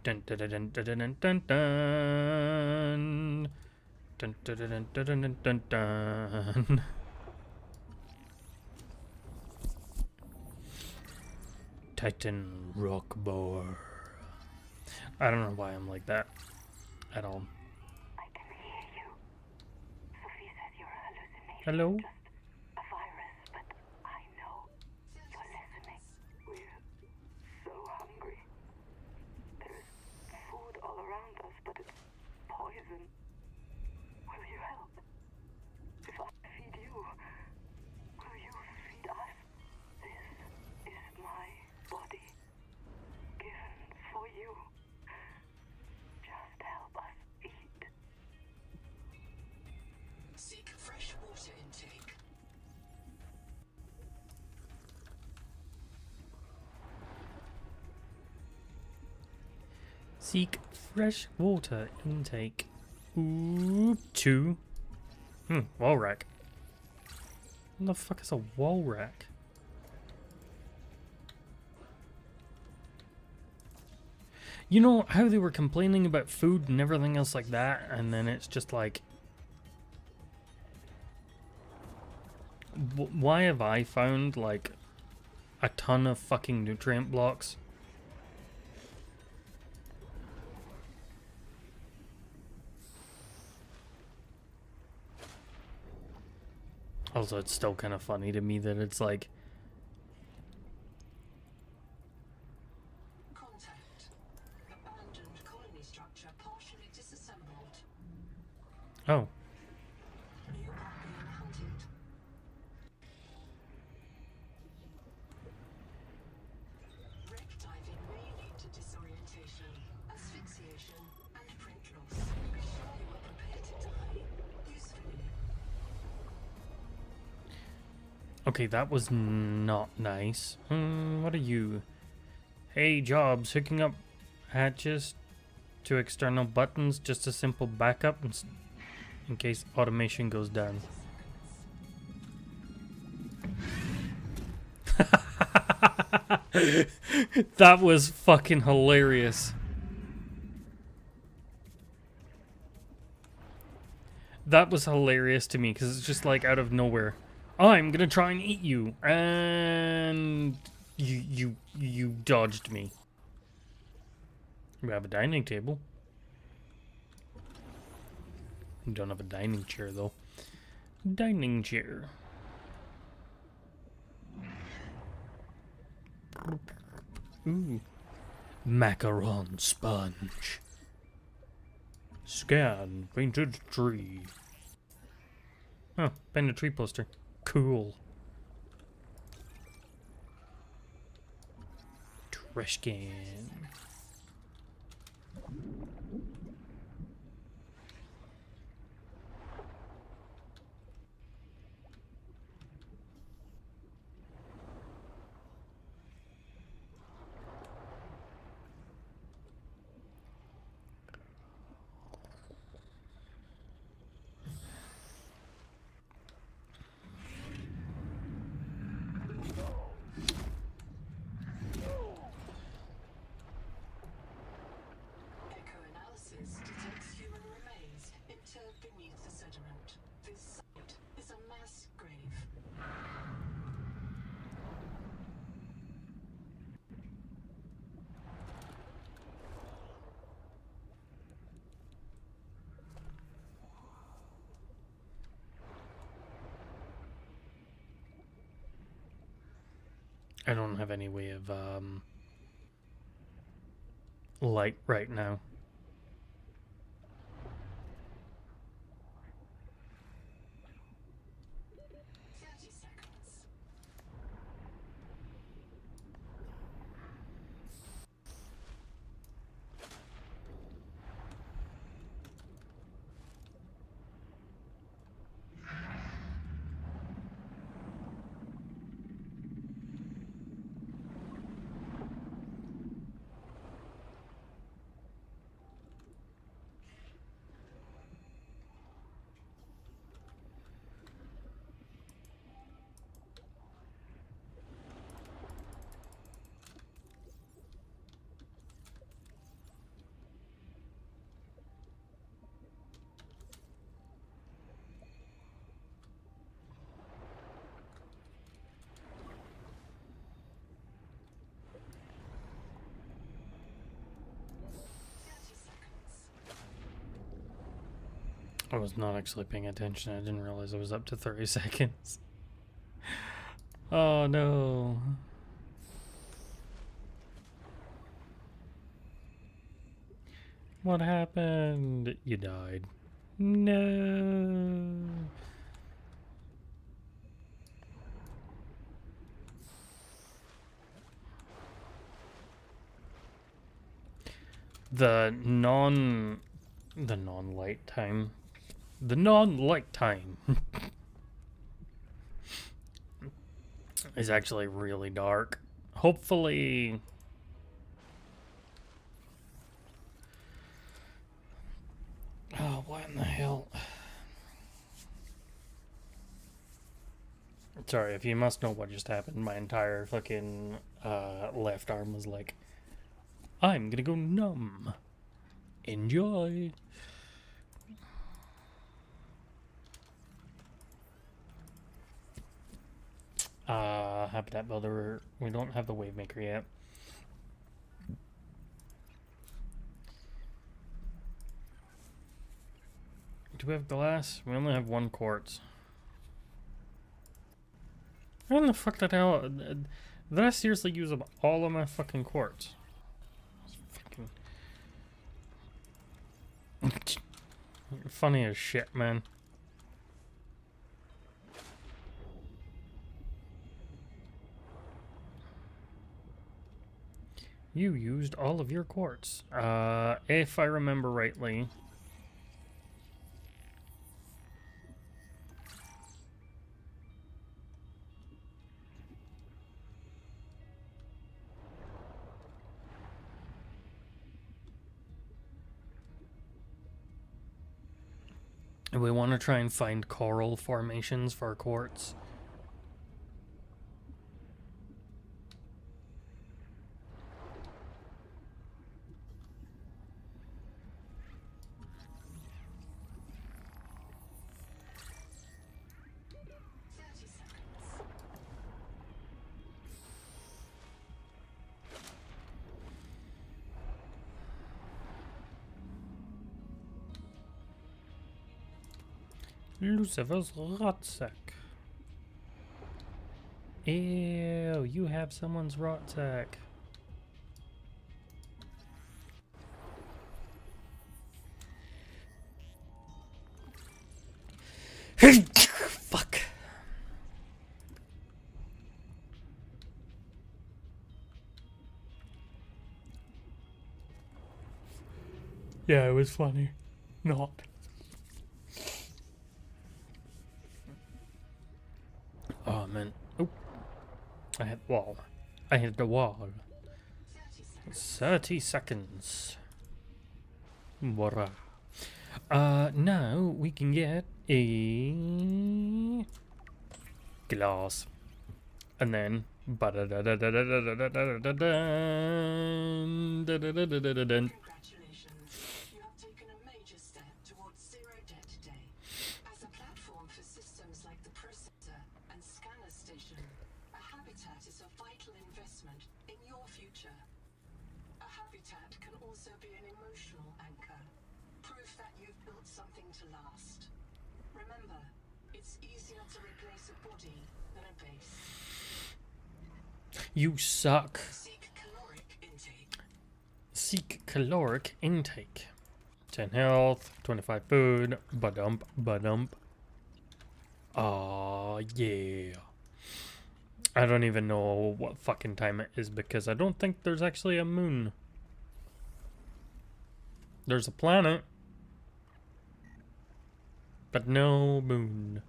Dun dun dun dun dun dun dun dun. Dun dun dun dun dun dun dun dun. Titan rock boar. I don't know why I'm like that at all.
I can hear you. Sophie says you're a hallucination.
Hello?
Just a virus, but I know you're listening. We're so hungry. There's food all around us, but it's poison. Will you help? If I feed you, will you feed us? This is my body, given for you. Just help us eat.
Seek fresh water intake.
Seek fresh water intake. Ooh, 2. Wall rack. What the fuck is a wall rack? You know how they were complaining about food and everything else like that, and then it's just like... why have I found, like, a ton of fucking nutrient blocks? Also, it's still kind of funny to me that it's like...
Contact. Abandoned colony structure partially disassembled.
Oh.
You are being hunted. Wreck diving may lead to disorientation, asphyxiation, and print loss. Be sure you are prepared to die usefully.
Okay, that was not nice. What are you? Hey, Jobs, hooking up hatches to external buttons, just a simple backup in case automation goes down. That was fucking hilarious. That was hilarious to me because it's just like out of nowhere. I'm gonna try and eat you, and you dodged me. We have a dining table. We don't have a dining chair though. Dining chair. Ooh. Macaron sponge. Scan painted tree. Oh, painted tree poster. Cool. Trash can.
Echo
I don't have any way of light right now. I was not actually paying attention. I didn't realize it was up to 30 seconds. Oh no. What happened? You died. No. The non-light time. The non-light time is actually really dark. Hopefully... Oh, what in the hell? Sorry, if you must know what just happened, my entire fucking left arm was like, I'm gonna go numb. Enjoy. Habitat Builder, we don't have the Wave Maker yet. Do we have glass? We only have 1 quartz. How in the fuck did I seriously use up all of my fucking quartz? Fucking funny as shit, man. You used all of your quartz. If I remember rightly. We want to try and find coral formations for quartz. Lucifer's rotsack. Ew, you have someone's rotsack. Fuck. Yeah, it was funny. Not. Oh man. Oh. I hit the wall. I hit the wall. 30 seconds. Wara. Now we can get a glass. And then
Congratulations. You have taken a major step towards zero debt today. As a platform for systems like the processor and scanner station, a habitat is a vital investment in your future. A habitat can also be an emotional anchor, proof that you've built something to last. Remember, it's easier to replace a body than a base.
You suck.
Seek caloric intake.
Seek caloric intake. 10 health, 25 food, ba-dump, ba-dump. Aw, yeah. I don't even know what fucking time it is because I don't think there's actually a moon. There's a planet, but no moon.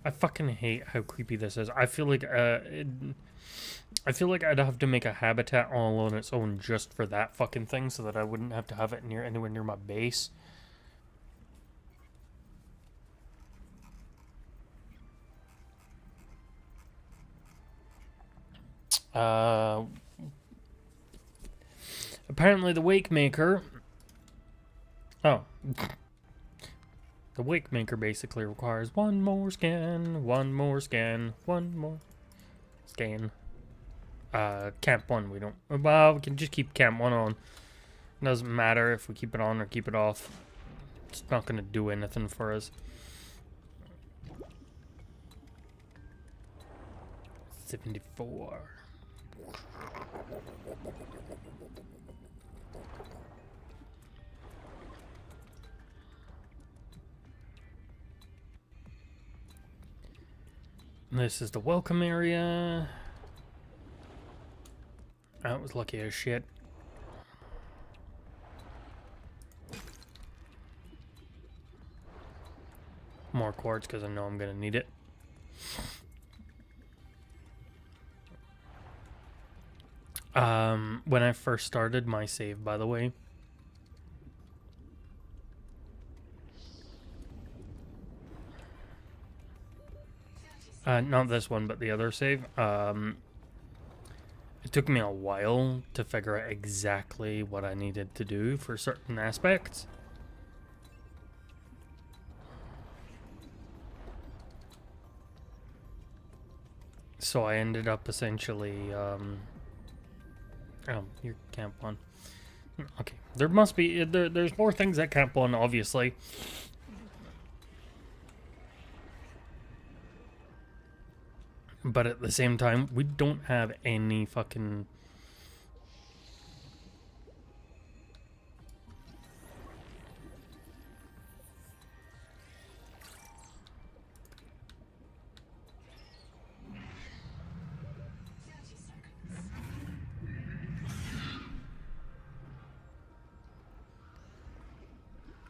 I fucking hate how creepy this is. I feel like I feel like I'd have to make a habitat all on its own just for that fucking thing, so that I wouldn't have to have it anywhere near my base. Apparently the wake maker. Oh. The wake maker basically requires one more scan, one more scan, one more scan. Camp 1 we don't. Well, we can just keep Camp 1 on. Doesn't matter if we keep it on or keep it off. It's not gonna do anything for us. 74. This is the welcome area. That was lucky as shit. More quartz because I know I'm gonna need it. When I first started my save, by the way, not this one, but the other save, it took me a while to figure out exactly what I needed to do for certain aspects. So I ended up essentially, oh, you're Camp 1. Okay, there must be, there's more things at Camp 1, obviously. But at the same time, we don't have any fucking...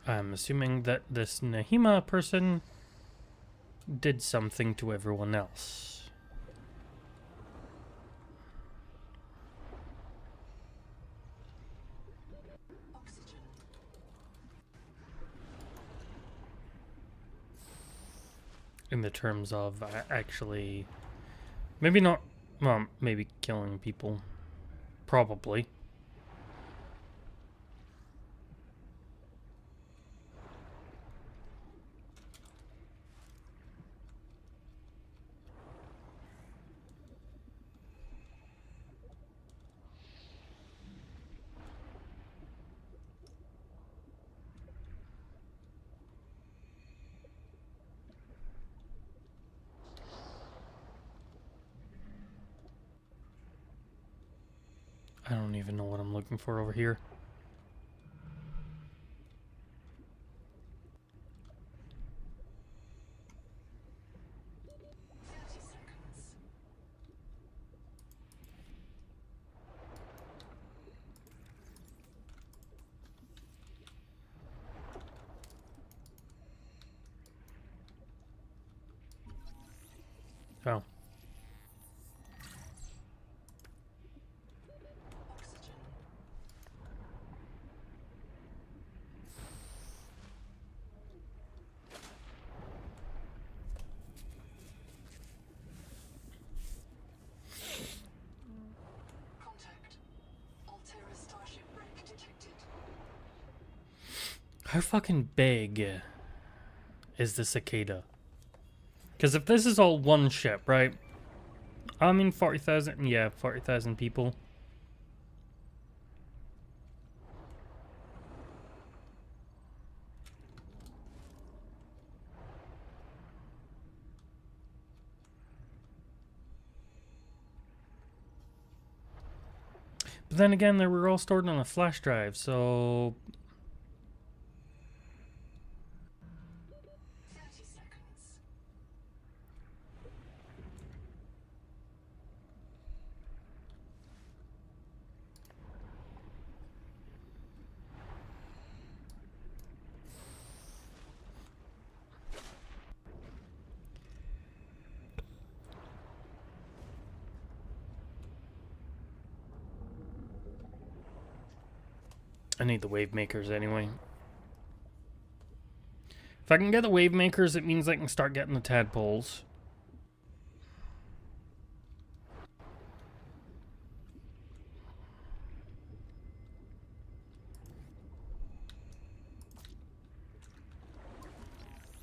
I'm assuming that this Nahima person did something to everyone else.
Oxygen.
In the terms of actually... Maybe not... Well, maybe killing people. Probably. I don't even know what I'm looking for over here. Oh.
Oxygen. Contact. Altera starship wreck detected.
How fucking big is the cicada? Because if this is all one ship, right? I mean, 40,000, yeah, 40,000 people. But then again, they were all stored on a flash drive, so
30 seconds.
I need the wave makers anyway. If I can get the wave makers, it means I can start getting the tadpoles.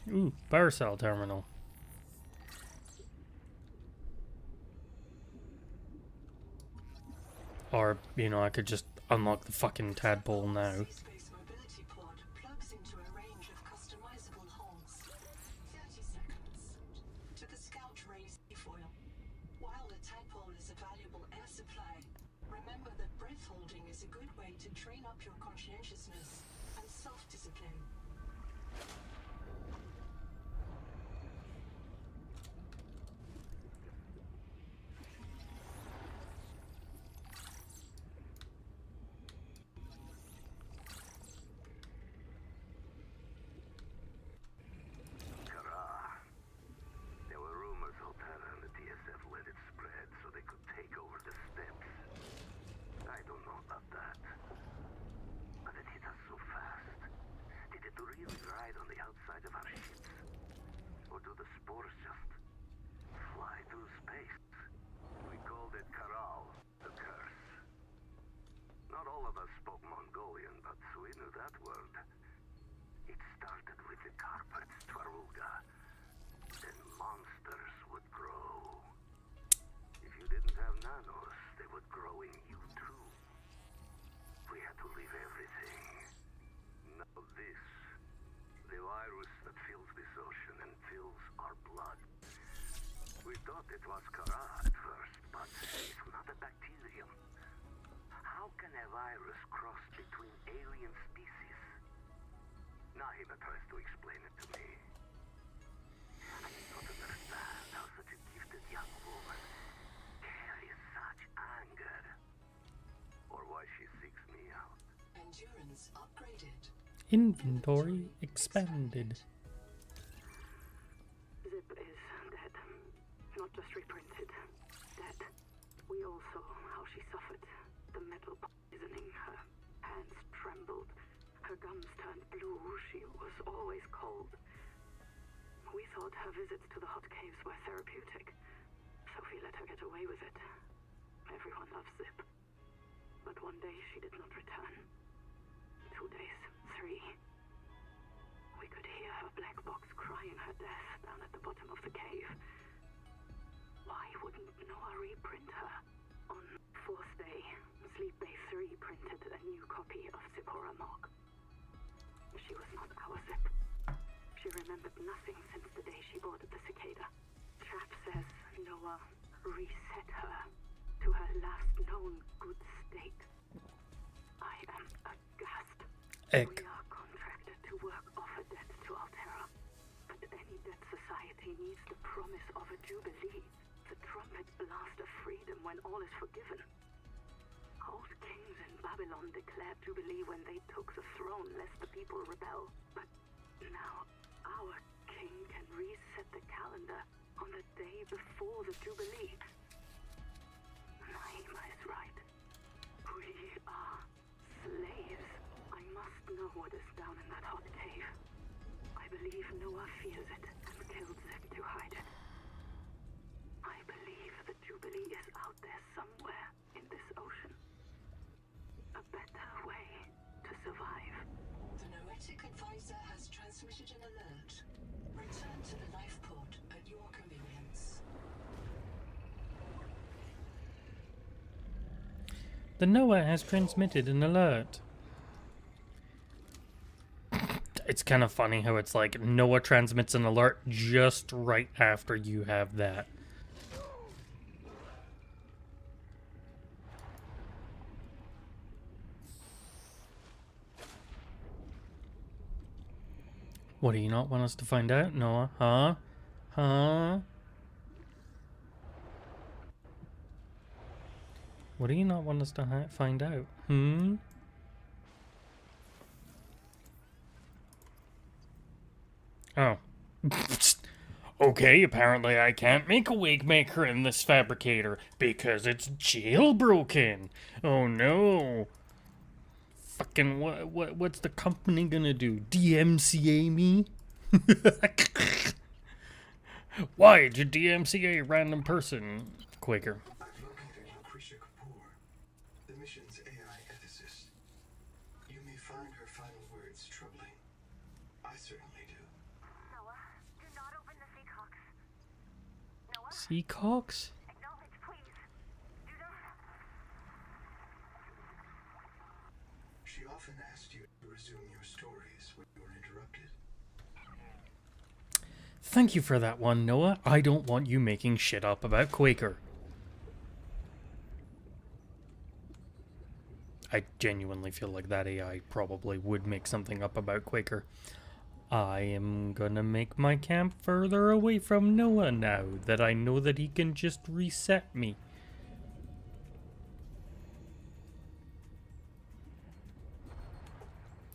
Ooh, power cell terminal. Or, you know, I could just unlock the fucking tadpole now.
Space mobility pod plugs into a range of customizable holes. 30 seconds. To the Scout Ray foil. While the tadpole is a valuable air supply, remember that breath holding is a good way to train up your conscientiousness and self-discipline.
There were rumors Altera and the DSF let it spread so they could take over the steppes. I don't know about that. But it hit us so fast. Did it really ride on the outside of our ships? Or do the spores just fly through space? We called it Karal, the curse. Not all of us spoke Mongolian, but we knew that word. It started with the carpets, Twaruga. Then monsters would grow. If you didn't have nanos, they would grow in you too. We had to leave everything. Now this. The virus that fills this ocean and fills our blood. We thought it was Kara at first, but it's not a bacterium. How can a virus cross between alien species? Nahima tries to explain it to me. I don't understand how such a gifted young woman carries such anger. Or why she seeks me out.
Endurance upgraded.
Inventory expanded.
Zip is dead. Not just reprinted. Dead. We all saw how she suffered. The metal poisoning. Her hands trembled. Her gums turned blue. She was always cold. We thought her visits to the hot caves were therapeutic. Sophie let her get away with it. Everyone loves Zip. But one day she did not return. 2 days. 3. We could hear her black box crying her death down at the bottom of the cave. Why wouldn't Noah reprint her? On 4th day, Sleep Bay 3 printed a new copy of Zipporah Mock. She was not our Zip. She remembered nothing since the day she boarded the Cicada. Chap says Noah reset her to her last known good state. I am aghast.
Egg.
We are contracted to work off a debt to Altera. But any debt society needs the promise of a jubilee. The trumpet blast of freedom when all is forgiven. Old kings in Babylon declared jubilee when they took the throne lest the people rebel. But now our king can reset the calendar on the day before the jubilee. Naima is right. We are slaves. I must know what is down in that hot cave. I believe Noah fears it and killed Zip to hide it. I believe the Jubilee is out there somewhere in this ocean. A better way to survive.
The Noetic Advisor has transmitted an alert. Return to the life pod at your convenience.
The NOAA has transmitted an alert. It's kind of funny how it's like NOAA transmits an alert just right after you have that. What do you not want us to find out, Noah? Huh? Huh? What do you not want us to find out? Hmm? Oh. Okay, apparently I can't make a wig maker in this fabricator because it's jailbroken. Oh no. Fucking what's the company gonna do? DMCA me? Why'd you DMCA a random person, Quaker?
I've located Lucretia Kapoor, the mission's AI ethicist. You may find her final words troubling. I certainly do.
Noah, do not open the Seacox. Noah,
Seacox?
acknowledge, please. Do not.
She often asked you to resume your stories when you were interrupted.
Thank you for that one, Noah. I don't want you making shit up about Quaker. I genuinely feel like that AI probably would make something up about Quaker. I am gonna make my camp further away from Noah now that I know that he can just reset me.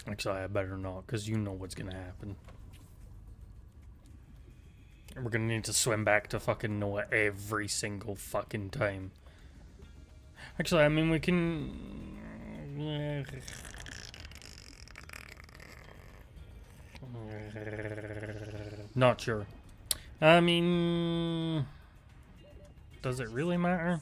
Actually, I better not, because you know what's gonna happen. We're gonna need to swim back to fucking Noah every single fucking time. Actually, I mean, we can... Not sure. I mean... Does it really matter?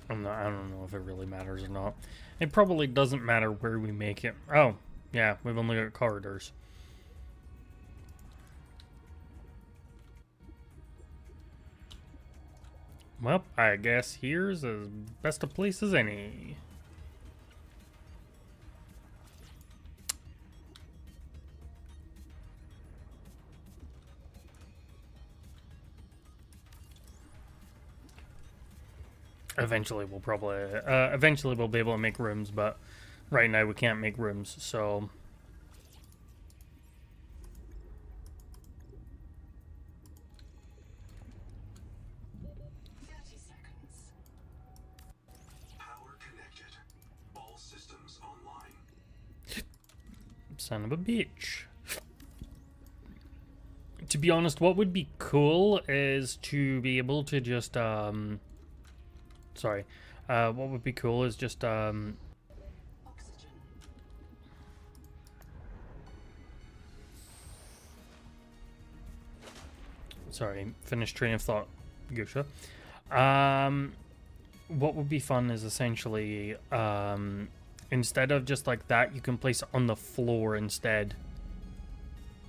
I don't know if it really matters or not. It probably doesn't matter where we make it. Oh, yeah, we've only got corridors. Well, I guess here's as best a place as any. Eventually we'll be able to make rooms, but right now we can't make rooms, so...
30 seconds.
Power connected. All systems online.
Son of a bitch. To be honest, what would be cool is to be able to just, sorry. What would be cool is just,
Oxygen.
sorry, finish train of thought, gu-sha. What would be fun is essentially, instead of just like that, you can place it on the floor instead.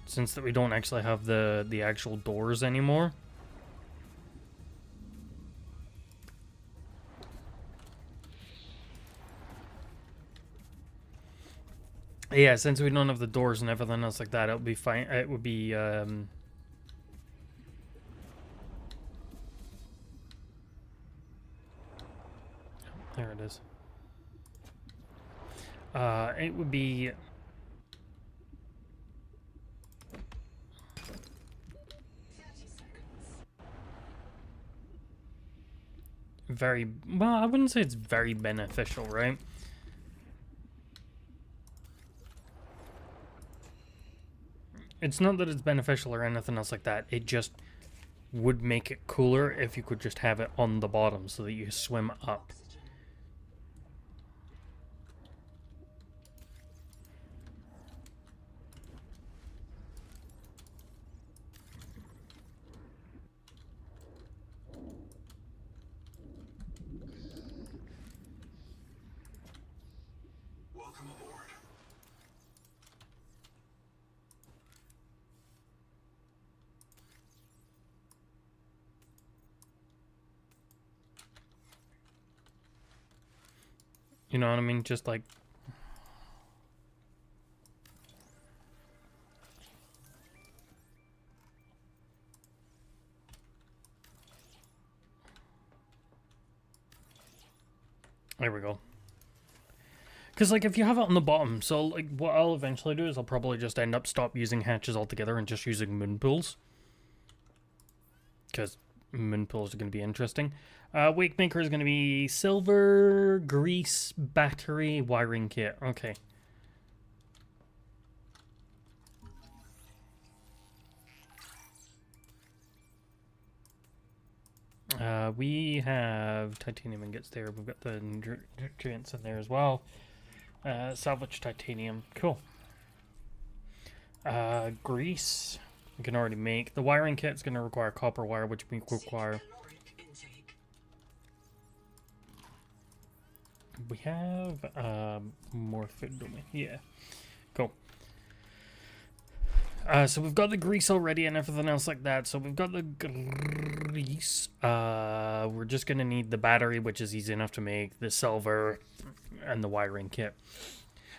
Since that we don't actually have the actual doors anymore. Yeah, since we don't have the doors and everything else like that, it would be fine. It would be, there it is. It would be...
30 seconds.
very... Well, I wouldn't say it's very beneficial, right? It's not that it's beneficial or anything else like that. It just would make it cooler if you could just have it on the bottom so that you swim up.
Oxygen.
Welcome aboard.
You know what I mean? Just like... There we go. Because, like, if you have it on the bottom, so, like, what I'll eventually do is I'll probably just end up stop using hatches altogether and just using moon pools. Because moon pools are going to be interesting. Wake maker is going to be silver, grease, battery, wiring kit. Okay. We have titanium ingots there. We've got the nutrients in there as well. Salvage titanium. Cool. Grease. We can already make. The wiring kit's going to require copper wire, which we require. We have more food, don't we? Yeah. Cool. So we've got the grease already and everything else like that. So we've got the grease. We're just going to need the battery, which is easy enough to make, the silver, and the wiring kit.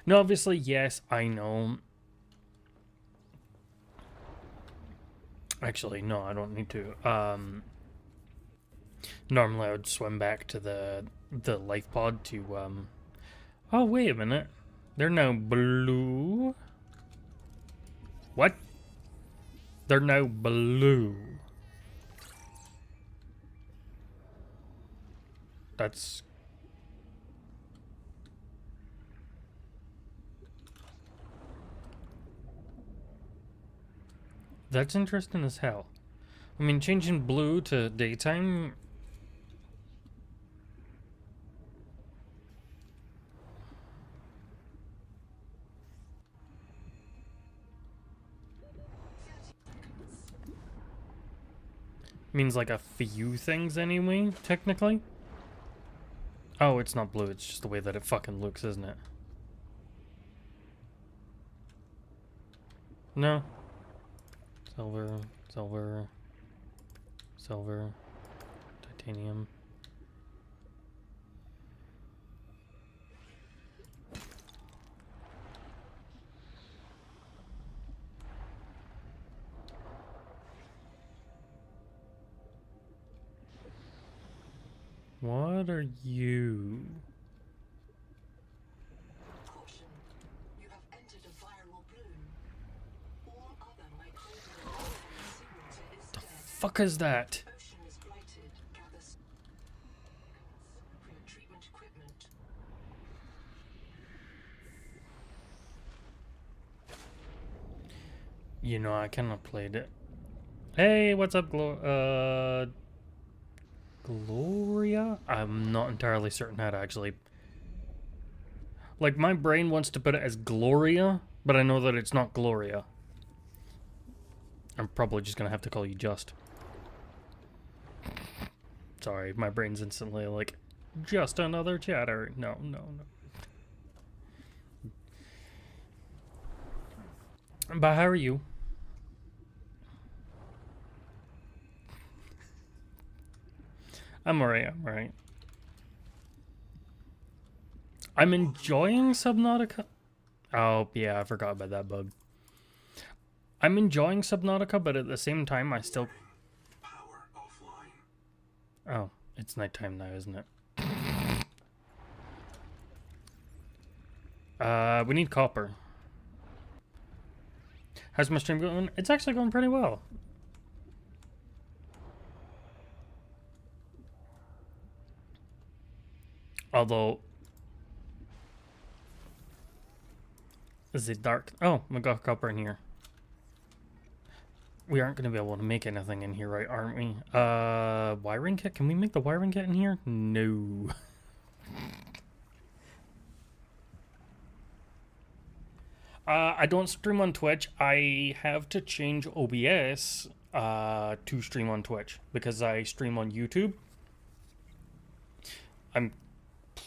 Now, obviously, yes, I know. Actually, no, I don't need to. Normally, I would swim back to the life pod to, Oh, wait a minute. They're now blue. What? They're now blue. That's... That's interesting as hell. I mean, changing blue to daytime... means like a few things anyway, technically. Oh, it's not blue, it's just the way that it fucking looks, isn't it? No. Silver, silver, silver, titanium. What are you?
Caution. You have entered a viral bloom. All other microbial seawater is
The
dead.
fuck is that?
Ocean is blighted. Gather for your treatment equipment.
You know, I cannot play it. Hey, what's up, Gloria? I'm not entirely certain how to actually... Like, my brain wants to put it as Gloria, but I know that it's not Gloria. I'm probably just gonna have to call you Just. Sorry, my brain's instantly like, just another chatter. No, no, no. But how are you? I'm alright, I'm alright. I'm enjoying Subnautica. Oh, yeah, I forgot about that bug. I'm enjoying Subnautica, but at the same time, I still...
Power offline.
Oh, it's nighttime now, isn't it? We need copper. How's my stream going? It's actually going pretty well. Although... Is it dark? Oh, we got copper in here. We aren't going to be able to make anything in here, right, aren't we? Wiring kit? Can we make the wiring kit in here? No. I don't stream on Twitch. I have to change OBS to stream on Twitch because I stream on YouTube. I'm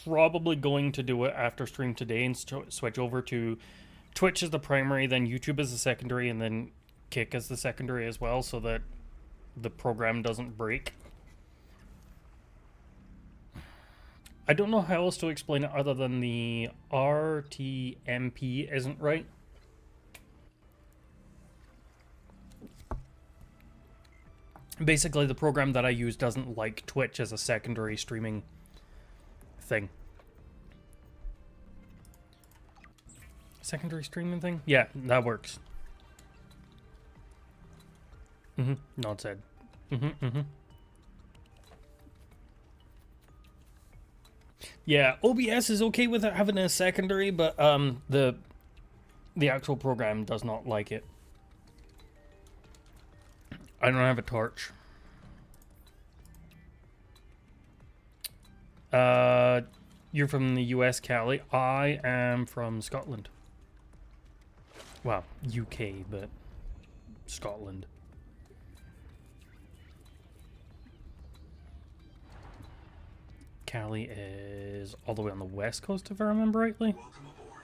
probably going to do it after stream today and switch over to Twitch as the primary, then YouTube as the secondary, and then Kick as the secondary as well, so that the program doesn't break. I don't know how else to explain it other than the RTMP isn't right. Basically, the program that I use doesn't like Twitch as a secondary streaming thing. Secondary streaming thing? Yeah, that works. Not said. Yeah, OBS is okay with it having a secondary, but the actual program does not like it. I don't have a torch. You're from the US, Callie. I am from Scotland. Well, UK, but Scotland. Callie is all the way on the west coast, if I remember rightly.
Welcome aboard.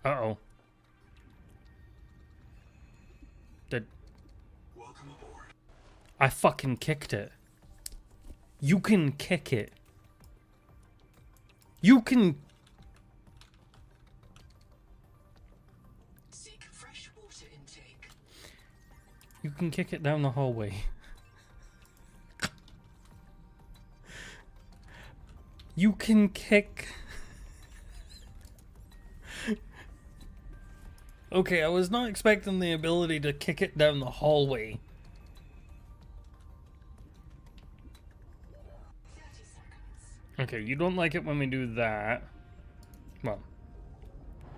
Uh-oh.
Welcome aboard.
I fucking kicked it. You can kick it. You can...
Seek fresh water intake.
You can kick it down the hallway. You can kick... Okay, I was not expecting the ability to kick it down the hallway.
30 seconds.
Okay, you don't like it when we do that. Well,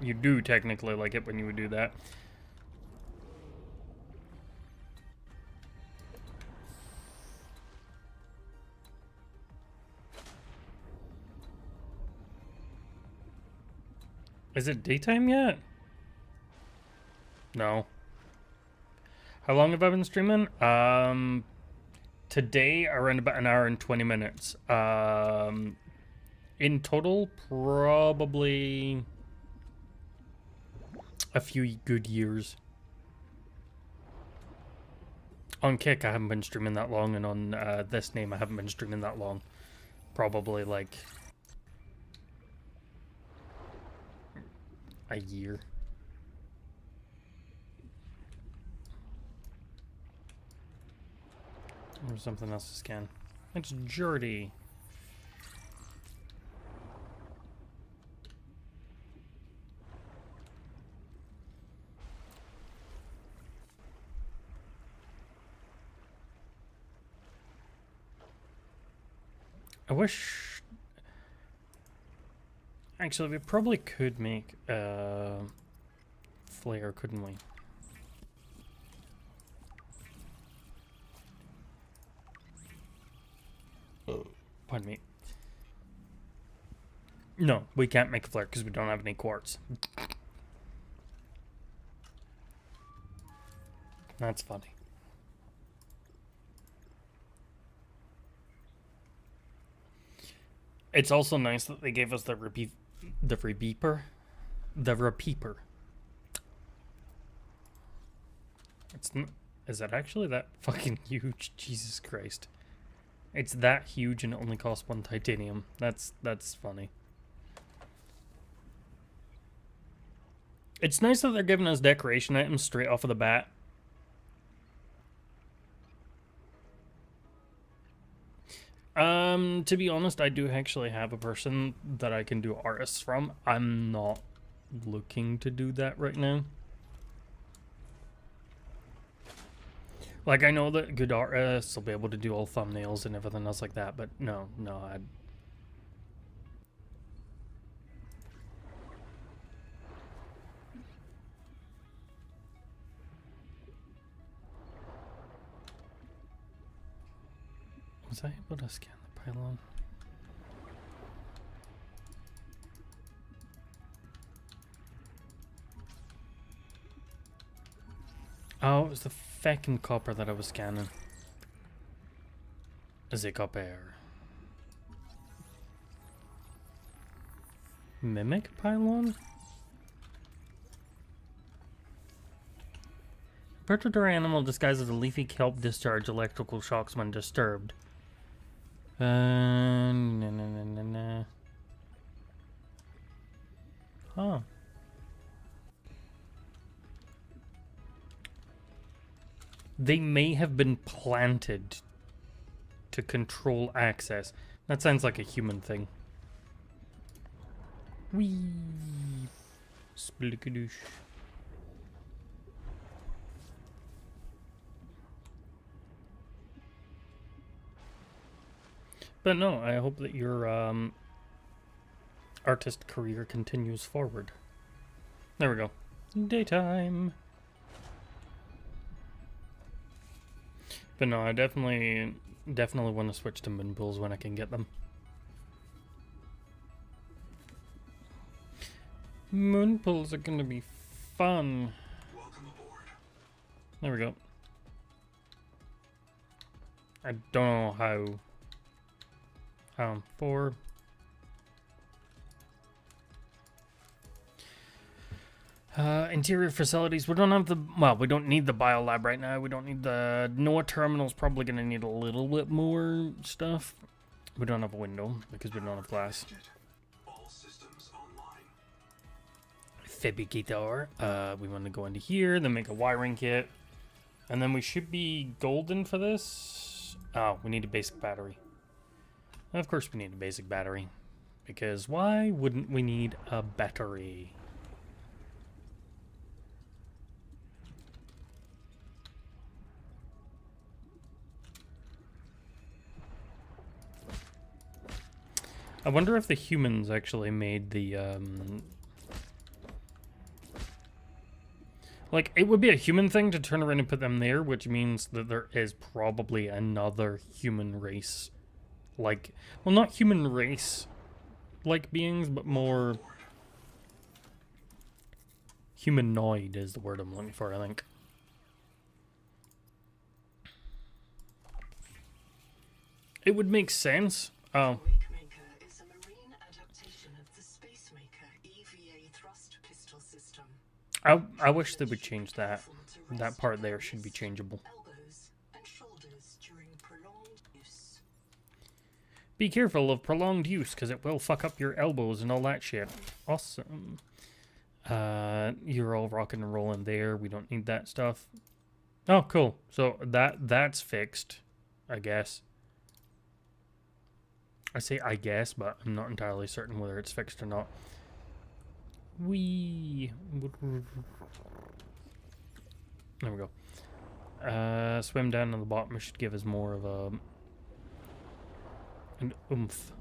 you do technically like it when you would do that. Is it daytime yet? No. How long have I been streaming? Today around about an hour and 20 minutes. In total, probably a few good years. On Kick, I haven't been streaming that long, and on this name, I haven't been streaming that long. Probably like a year. There's something else to scan. It's Jordy. I wish... Actually, we probably could make a flare, couldn't we? Pardon me. No, we can't make a flare because we don't have any quartz. That's funny. It's also nice that they gave us the repeeper. The repeeper. Is that actually that fucking huge? Jesus Christ. It's that huge and it only costs 1 titanium. That's funny. It's nice that they're giving us decoration items straight off of the bat. To be honest, I do actually have a person that I can do artists from. I'm not looking to do that right now. Like, I know that good artists will be able to do all thumbnails and everything else like that, but no, Was I able to scan the pylon? Oh, it was the feckin' copper that I was scanning. Is it copper? Mimic pylon? Predator animal disguised as a leafy kelp discharge electrical shocks when disturbed. Nah. Huh. They may have been planted to control access. That sounds like a human thing. Whee! Splikadoosh. But no, I hope that your artist career continues forward. There we go. Daytime. But no, I definitely want to switch to moon pools when I can get them. Moon pools are gonna be fun.
Welcome aboard.
There we go. I don't know how. 4. Interior facilities. We don't have the. Well, we don't need the biolab right now. We don't need the. NOAA terminal's probably gonna need a little bit more stuff. We don't have a window because we don't have glass.
All systems online.
Fabricator. We want to go into here, then make a wiring kit, and then we should be golden for this. Oh, we need a basic battery. Of course, we need a basic battery, because why wouldn't we need a battery? I wonder if the humans actually made the, like, it would be a human thing to turn around and put them there, which means that there is probably another human race. Like, well, not human race-like beings, but more humanoid is the word I'm looking for, I think. It would make sense. Oh.
Wakemaker is a marine adaptation of the Spacemaker EVA thrust pistol system.
I wish they would change that. That part there should be changeable.
Elbows and shoulders during prolonged use.
Be careful of prolonged use, because it will fuck up your elbows and all that shit. Awesome. You're all rocking and rolling there. We don't need that stuff. Oh, cool. So that's fixed, I guess. I say I guess, but I'm not entirely certain whether it's fixed or not. Wee. There we go. Swim down to the bottom should give us more of a an oomph.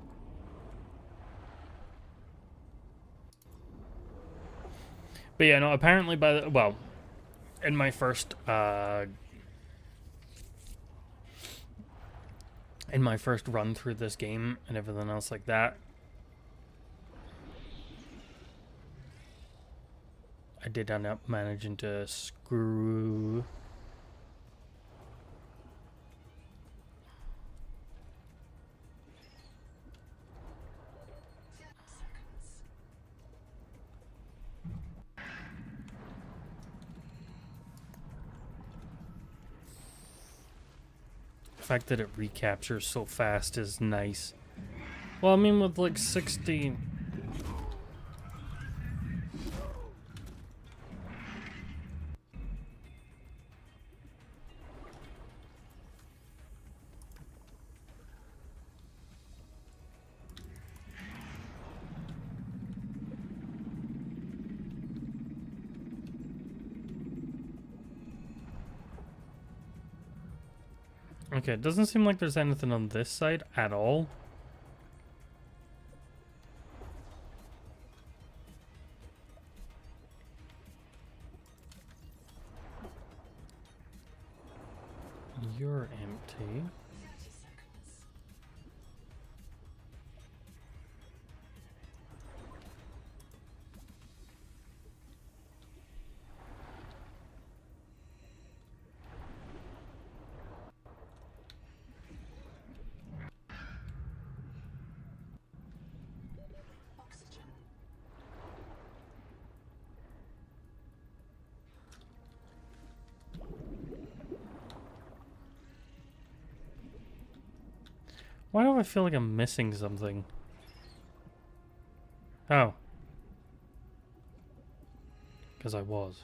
But yeah, no, apparently by the, well, in my first run through this game and everything else like that, I did end up managing to screw the fact that it recaptures so fast is nice. Well, I mean, with like 60. Okay, it doesn't seem like there's anything on this side at all. You're empty.
30 seconds. Oxygen.
Why do I feel like I'm missing something? Oh. Because I was.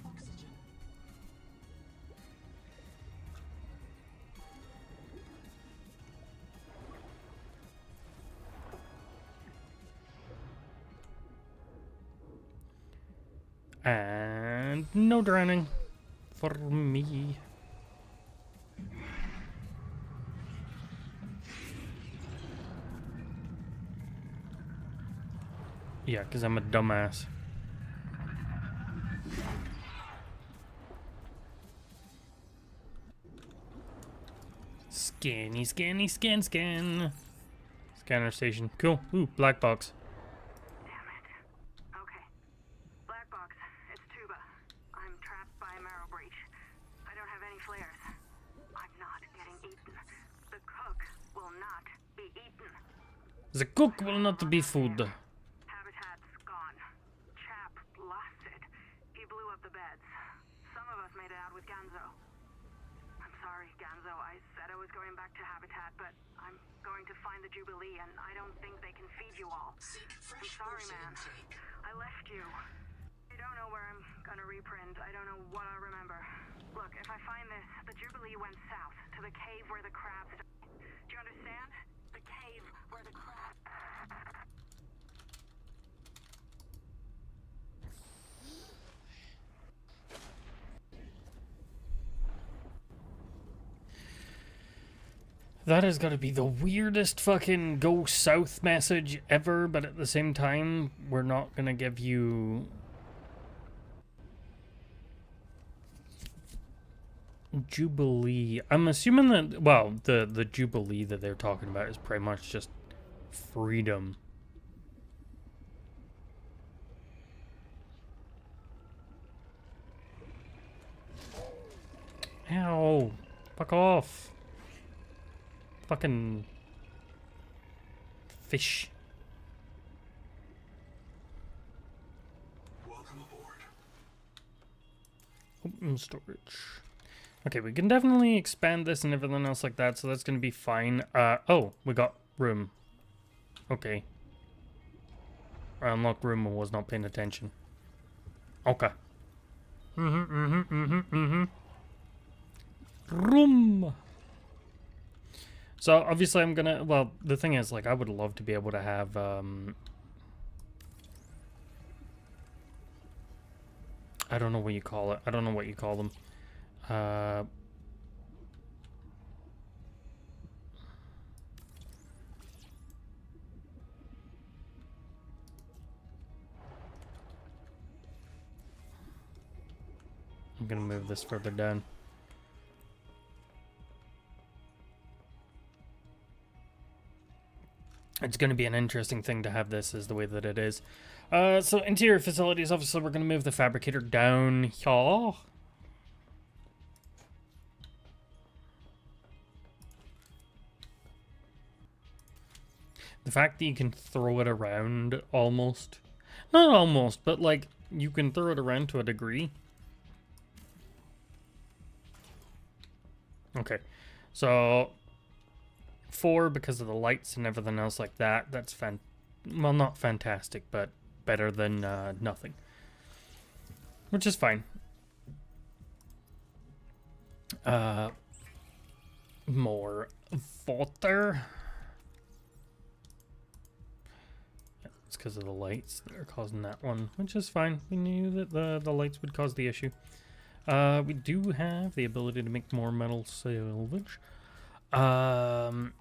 Oxygen.
And no drowning for me. Yeah, because I'm a dumbass. Scanny, scanny, scan. Scanner station. Cool. Ooh, black box.
Damn it. Okay. Black box. It's Tuba. I'm trapped by a marrow breach. I don't have any flares. I'm not getting eaten. The cook will not be eaten.
The cook will not be food.
Habitat's gone. Chap lost it. He blew up the beds. Some of us made it out with Ganzo. I'm sorry, Ganzo. I said I was going back to Habitat, but I'm going to find the Jubilee, and I don't think they can feed you all. I'm sorry, man. I left you. I don't know where I'm gonna reprint. I don't know what I'll remember. Look, if I find this, the Jubilee went south to the cave where the crabs died. Do you understand? The cave where the crabs...
That has got to be the weirdest fucking go south message ever, but at the same time, we're not gonna give you Jubilee. I'm assuming that, well, the Jubilee that they're talking about is pretty much just freedom. Ow. Fuck off. Fucking fish.
Welcome aboard.
Open storage. Okay, we can definitely expand this and everything else like that, so that's gonna be fine. Oh, we got room. Okay. I unlocked room and was not paying attention. Okay. Room. So obviously I'm gonna, well, the thing is, like, I would love to be able to have, I don't know what you call it. I don't know what you call them. I'm gonna move this further down. It's going to be an interesting thing to have this is the way that it is. So interior facilities, obviously we're going to move the fabricator down here. The fact that you can throw it around almost. Not almost, but like you can throw it around to a degree. Okay, so 4 because of the lights and everything else like that. That's well, not fantastic, but better than nothing. Which is fine. More water. It's because of the lights that are causing that one, which is fine. We knew that the lights would cause the issue. We do have the ability to make more metal salvage. I'm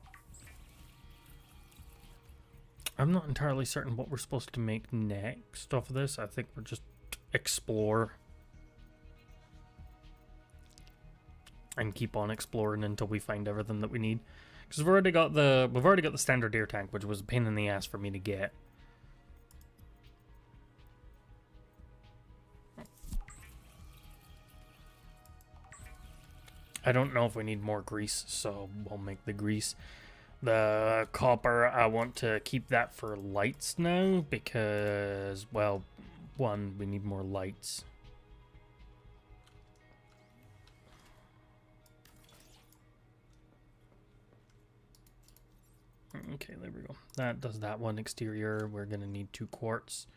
not entirely certain what we're supposed to make next off of this. I think we're just explore and keep on exploring until we find everything that we need. Because we've already got the standard air tank, which was a pain in the ass for me to get. I don't know if we need more grease, so we'll make the grease. The copper, I want to keep that for lights now because, well, one, we need more lights. Okay, there we go. That does that one. Exterior, we're going to need 2 quartz.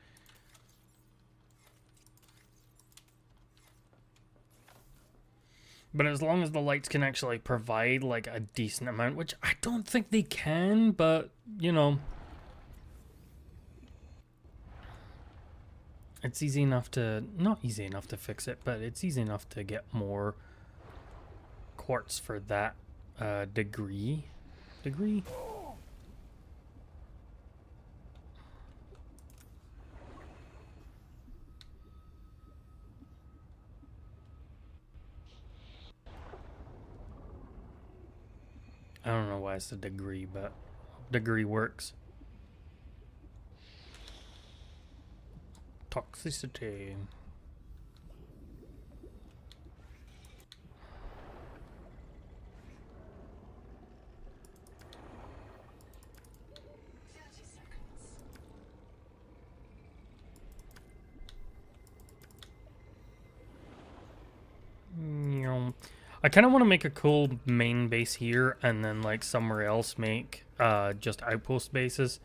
But as long as the lights can actually provide, like, a decent amount, which I don't think they can, but, you know. It's easy enough to, not easy enough to fix it, but it's easy enough to get more quartz for that degree. I don't know why it's a degree, but degree works. Toxicity. I kind of want to make a cool main base here and then like somewhere else make just outpost bases.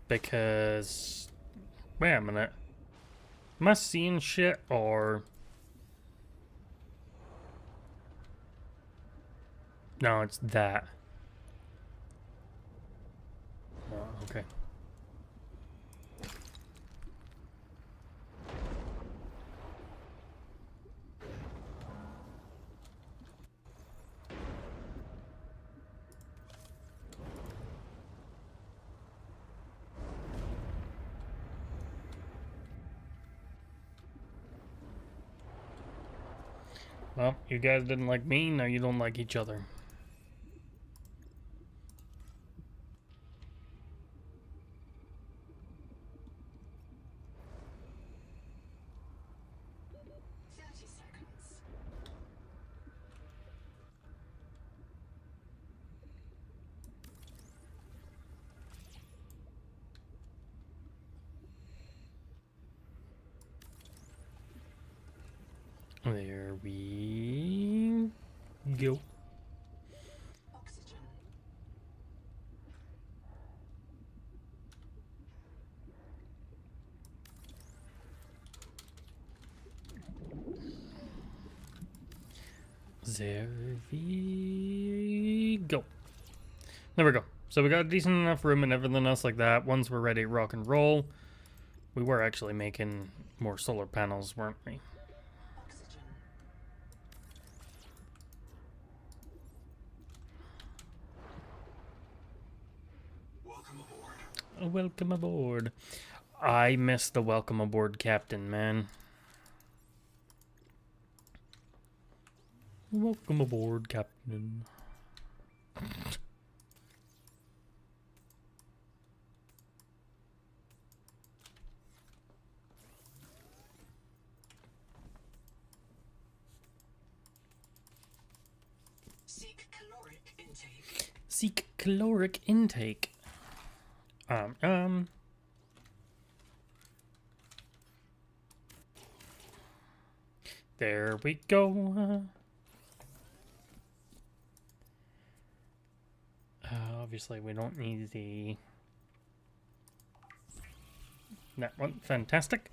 Because, wait a minute, am I seeing shit or? No, it's that. Oh, okay. Well, you guys didn't like me, now you don't like each other. There we go.
Oxygen.
There we go. There we go. So we got decent enough room and everything else like that. Once we're ready to rock and roll, we were actually making more solar panels, weren't we?
Oxygen.
Welcome aboard.
Welcome aboard. I miss the welcome aboard captain, man. Welcome aboard, captain.
Seek caloric intake.
Seek caloric intake. There we go. Obviously, we don't need that one. Fantastic.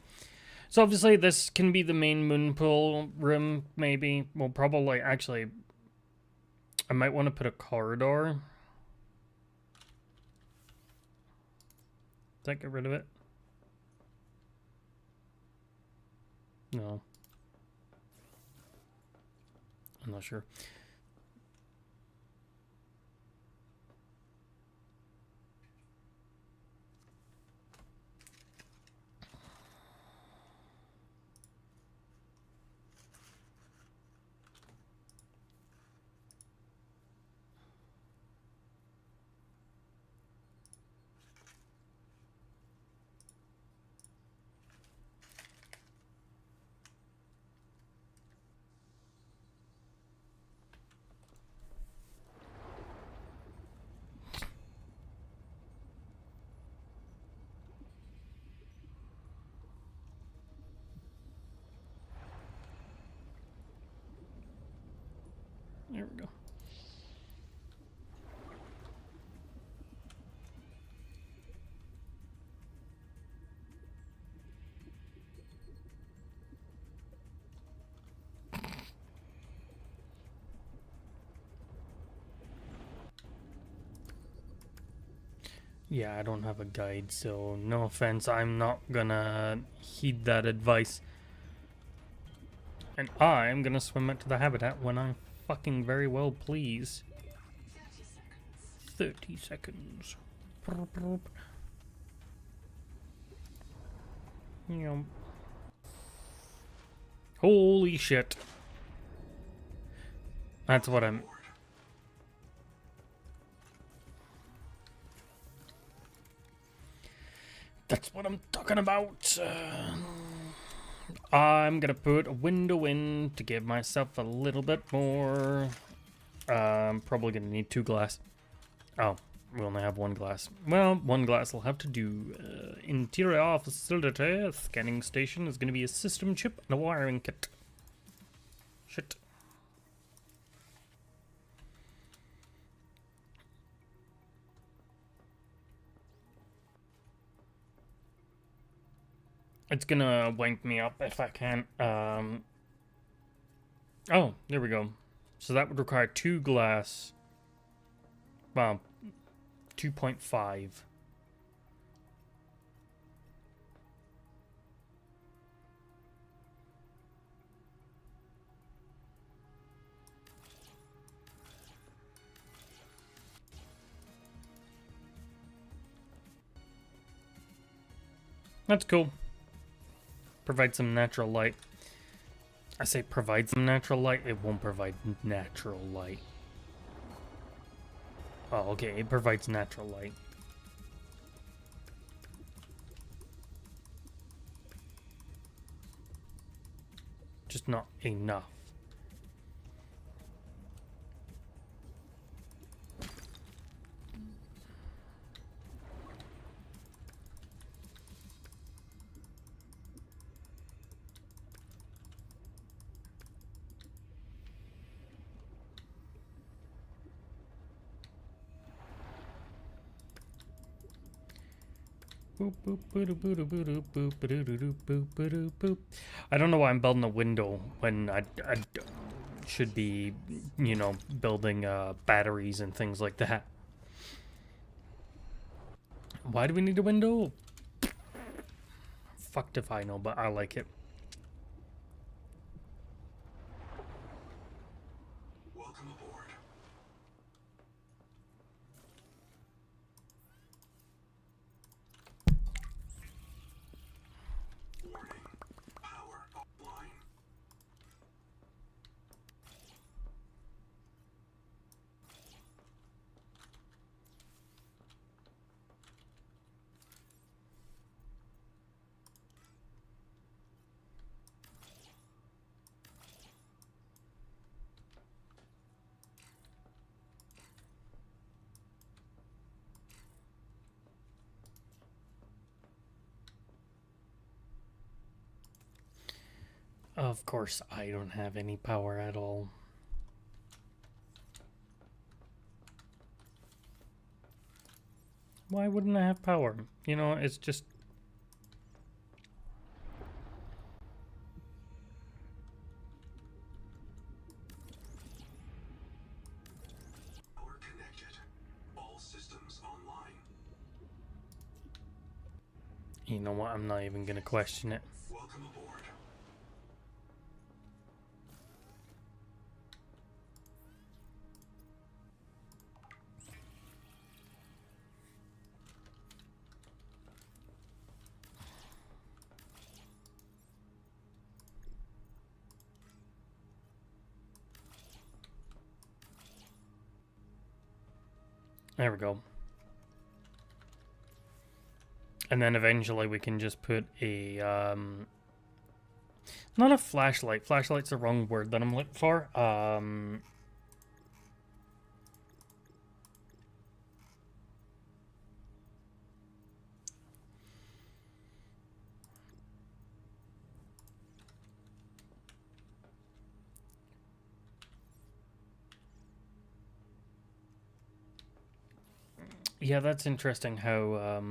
So obviously, this can be the main moon pool room. Maybe we'll probably actually. I might want to put a corridor. Does that get rid of it? No. I'm not sure. There we go. Yeah, I don't have a guide, so no offense, I'm not gonna heed that advice. And I'm gonna swim out to the habitat when I fucking very well please. 30 seconds. Yum. Holy shit. That's what I'm... That's what I'm talking about. I'm gonna put a window in to give myself a little bit more. I'm probably gonna need 2 glass. Oh, we only have 1 glass. Well, 1 glass will have to do. Interior facility. Scanning station is gonna be a system chip and a wiring kit. Shit. It's gonna wank me up if I can. Oh, there we go. So that would require 2 glass. Well, 2.5. That's cool. Provide some natural light. I say provide some natural light, it won't provide natural light. Oh, okay, it provides natural light. Just not enough. I don't know why I'm building a window when I should be, you know, building batteries and things like that. Why do we need a window? Fucked if I know, but I like it.
Welcome aboard. Warning. Power offline.
Of course, I don't have any power at all. Why wouldn't I have power? You know, it's just...
Power connected. All systems online.
You know what? I'm not even gonna question it.
Welcome aboard.
There we go. And then eventually we can just put a, not a flashlight. Flashlight's the wrong word that I'm looking for. Yeah, that's interesting how,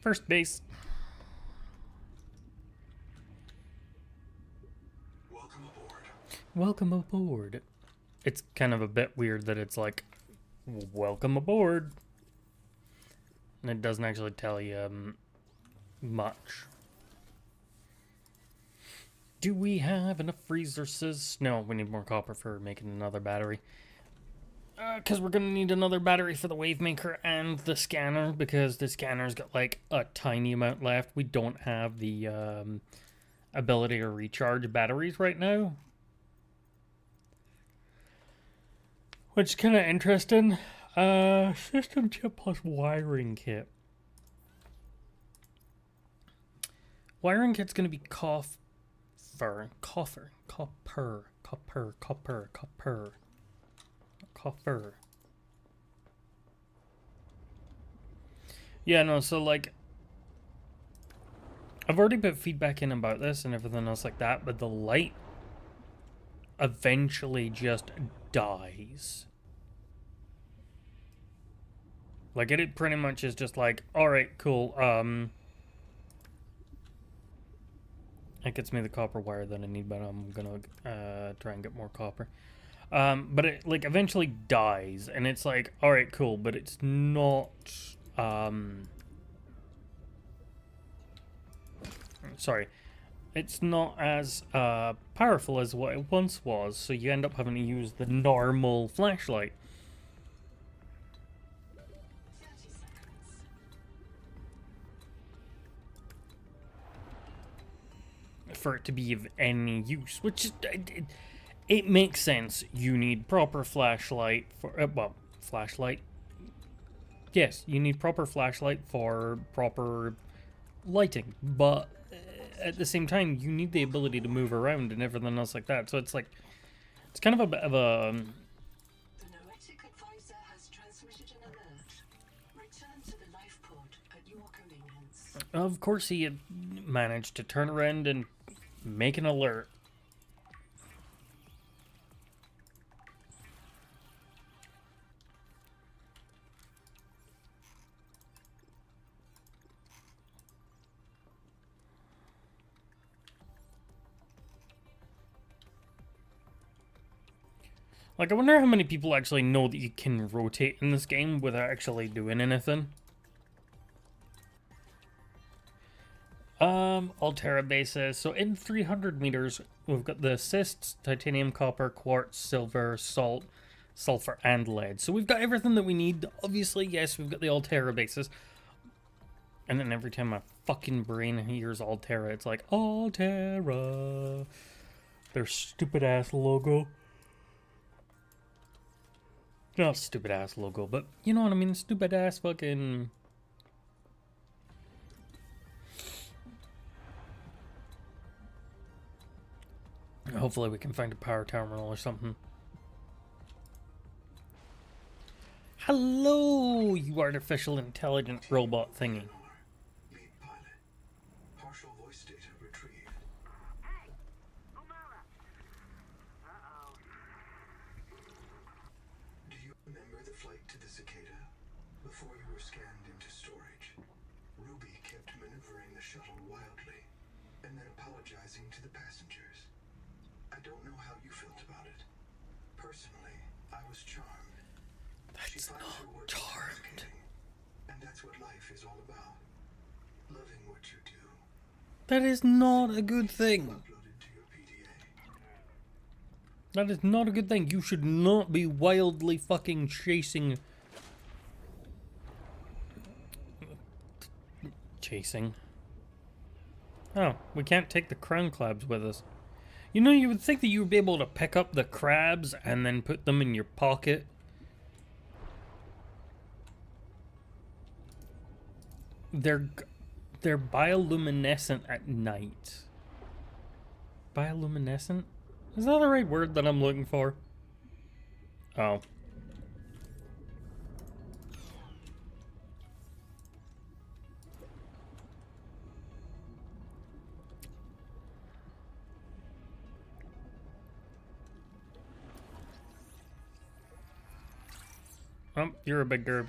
First base.
Welcome aboard.
Welcome aboard. It's kind of a bit weird that it's like, welcome aboard. And it doesn't actually tell you much. Do we have enough resources? No, we need more copper for making another battery. Because we're going to need another battery for the wave maker and the scanner, because the scanner's got like a tiny amount left. We don't have the ability to recharge batteries right now. Which is kind of interesting. System chip plus wiring kit. Wiring kit's going to be copper. Yeah, no, so like, I've already put feedback in about this and everything else like that, but the light eventually just dies. Like, it pretty much is just like, alright, cool, it gets me the copper wire that I need, but I'm gonna try and get more copper. But it like eventually dies, and it's like, all right, cool, but it's not. Sorry, it's not as powerful as what it once was. So you end up having to use the normal flashlight.
30 seconds.
For it to be of any use, which is, it makes sense. You need proper flashlight for well, flashlight. Yes, you need proper flashlight for proper lighting, but at the same time, you need the ability to move around and everything else like that. So it's like, it's kind of a bit of a
The noetic advisor has transmitted an alert. Return to the life pod at your convenience.
Of course, he had managed to turn around and make an alert. Like, I wonder how many people actually know that you can rotate in this game without actually doing anything. Altera bases. So in 300 meters, we've got the cysts, titanium, copper, quartz, silver, salt, sulfur, and lead. So we've got everything that we need. Obviously, yes, we've got the Altera bases. And then every time my fucking brain hears Altera, it's like, Altera. Their stupid ass logo. Not stupid ass logo, but you know what I mean? Stupid ass fucking. Hopefully we can find a power terminal or something. Hello, you artificial intelligent robot thingy.
Lead pilot. Partial voice data retrieved.
Hey! Umala! Uh-oh.
Do you remember the flight to the cicada? Before you were scanned into storage, Ruby kept maneuvering the shuttle wildly, and then apologizing to the passengers. I don't know how you felt about it. Personally, I was charmed. She
That's
finds her
not
work
charmed.
intoxicating, and that's what life is all about. Loving what you do.
That is not a good thing.
Uploaded to your PDA.
That is not a good thing. You should not be wildly fucking chasing. Oh, we can't take the crown crabs with us. You know, you would think that you would be able to pick up the crabs and then put them in your pocket. They're bioluminescent at night. Bioluminescent? Is that the right word that I'm looking for? Oh. Oh, you're a big gerb.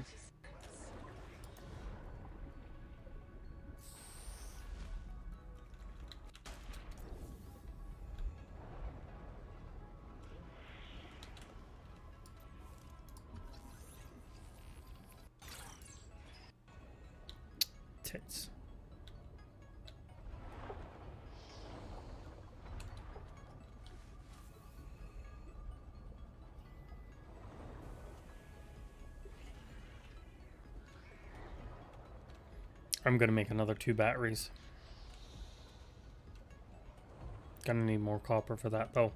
tits. I'm gonna make another 2 batteries. Gonna need more copper for that though.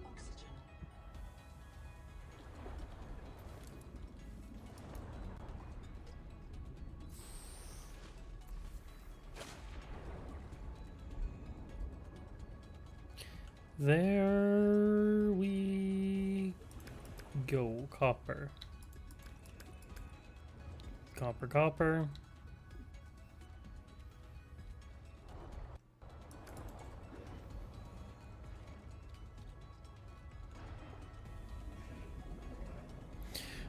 Oxygen.
There we go. Copper. Copper, copper.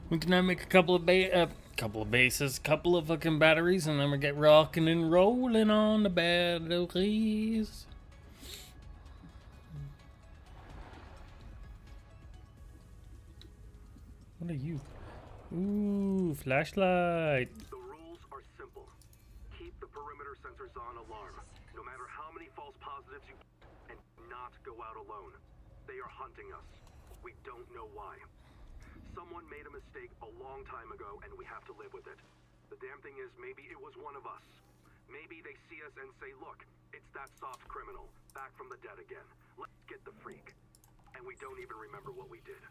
We can now make a couple of bases, couple of fucking batteries, and then we get rocking and rolling on the batteries. What are you? Ooh, flashlight.
The rules are simple. Keep the perimeter sensors on alarm, no matter how many false positives you... and not go out alone. They are hunting us. We don't know why. Someone made a mistake a long time ago, and we have to live with it. The damn thing is, maybe it was one of us. Maybe they see us and say, look, it's that soft criminal, back from the dead again. Let's get the freak. And we don't even remember what we did.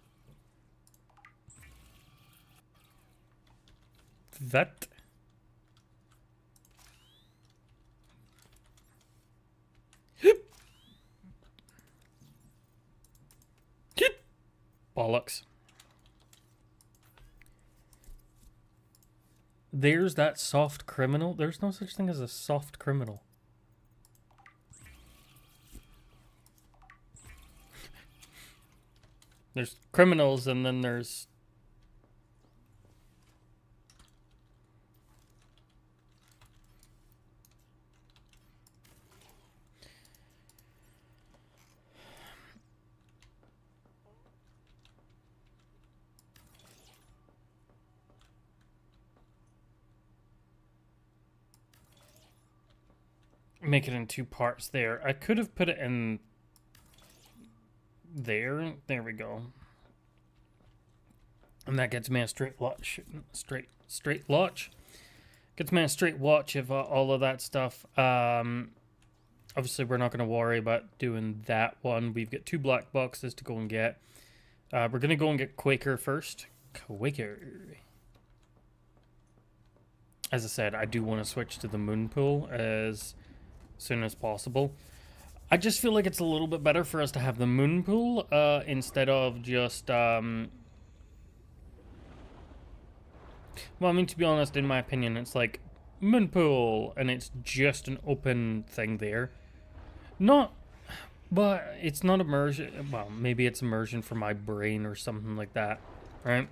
That. Bollocks. There's that soft criminal. There's no such thing as a soft criminal. There's criminals and then there's... Make it in 2 parts there. I could have put it in there. There we go. And that gets me a straight watch. Straight watch. Gets me a straight watch of all of that stuff. Obviously, we're not going to worry about doing that one. We've got 2 black boxes to go and get. We're going to go and get Quaker first. Quaker. As I said, I do want to switch to the moon pool as soon as possible. I just feel like it's a little bit better for us to have the moon pool instead of just... Well, I mean, to be honest, in my opinion, it's like moon pool, and it's just an open thing there. But it's not immersion. Well, maybe it's immersion for my brain or something like that, right?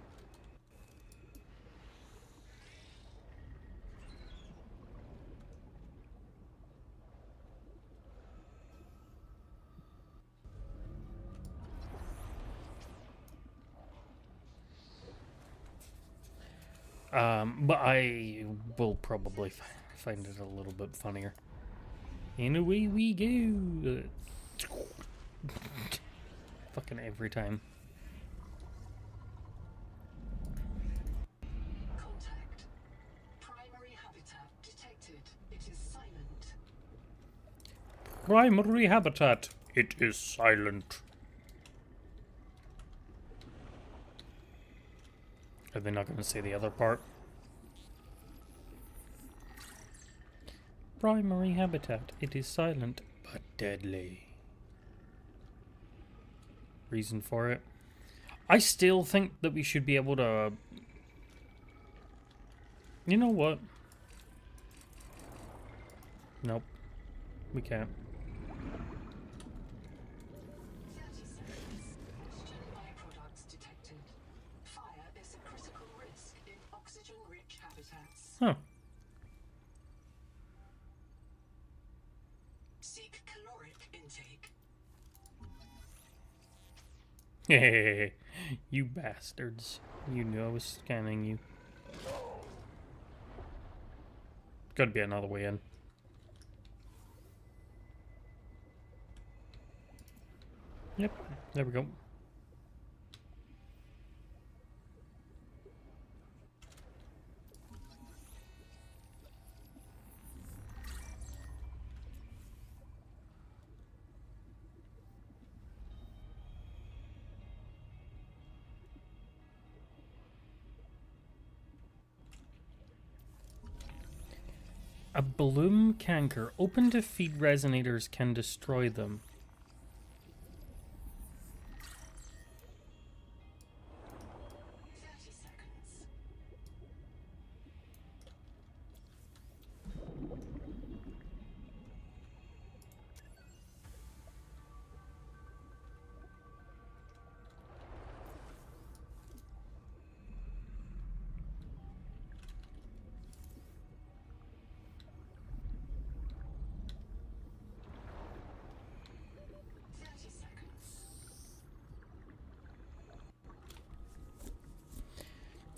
But I will probably find it a little bit funnier. And away we go. Fucking every time.
Contact. Primary habitat detected. It is silent.
Primary habitat. It is silent. Are they not going to say the other part? Primary habitat. It is silent, but deadly. Reason for it. I still think that we should be able to You know what? Nope. We can't.
30 seconds. Oxygen byproducts detected. Fire is a critical risk in oxygen-rich habitats.
Huh.
Seek caloric intake.
Hey, you bastards. You knew I was scanning you. Gotta be another way in. Yep, there we go. A bloom canker. Open to feed resonators can destroy them.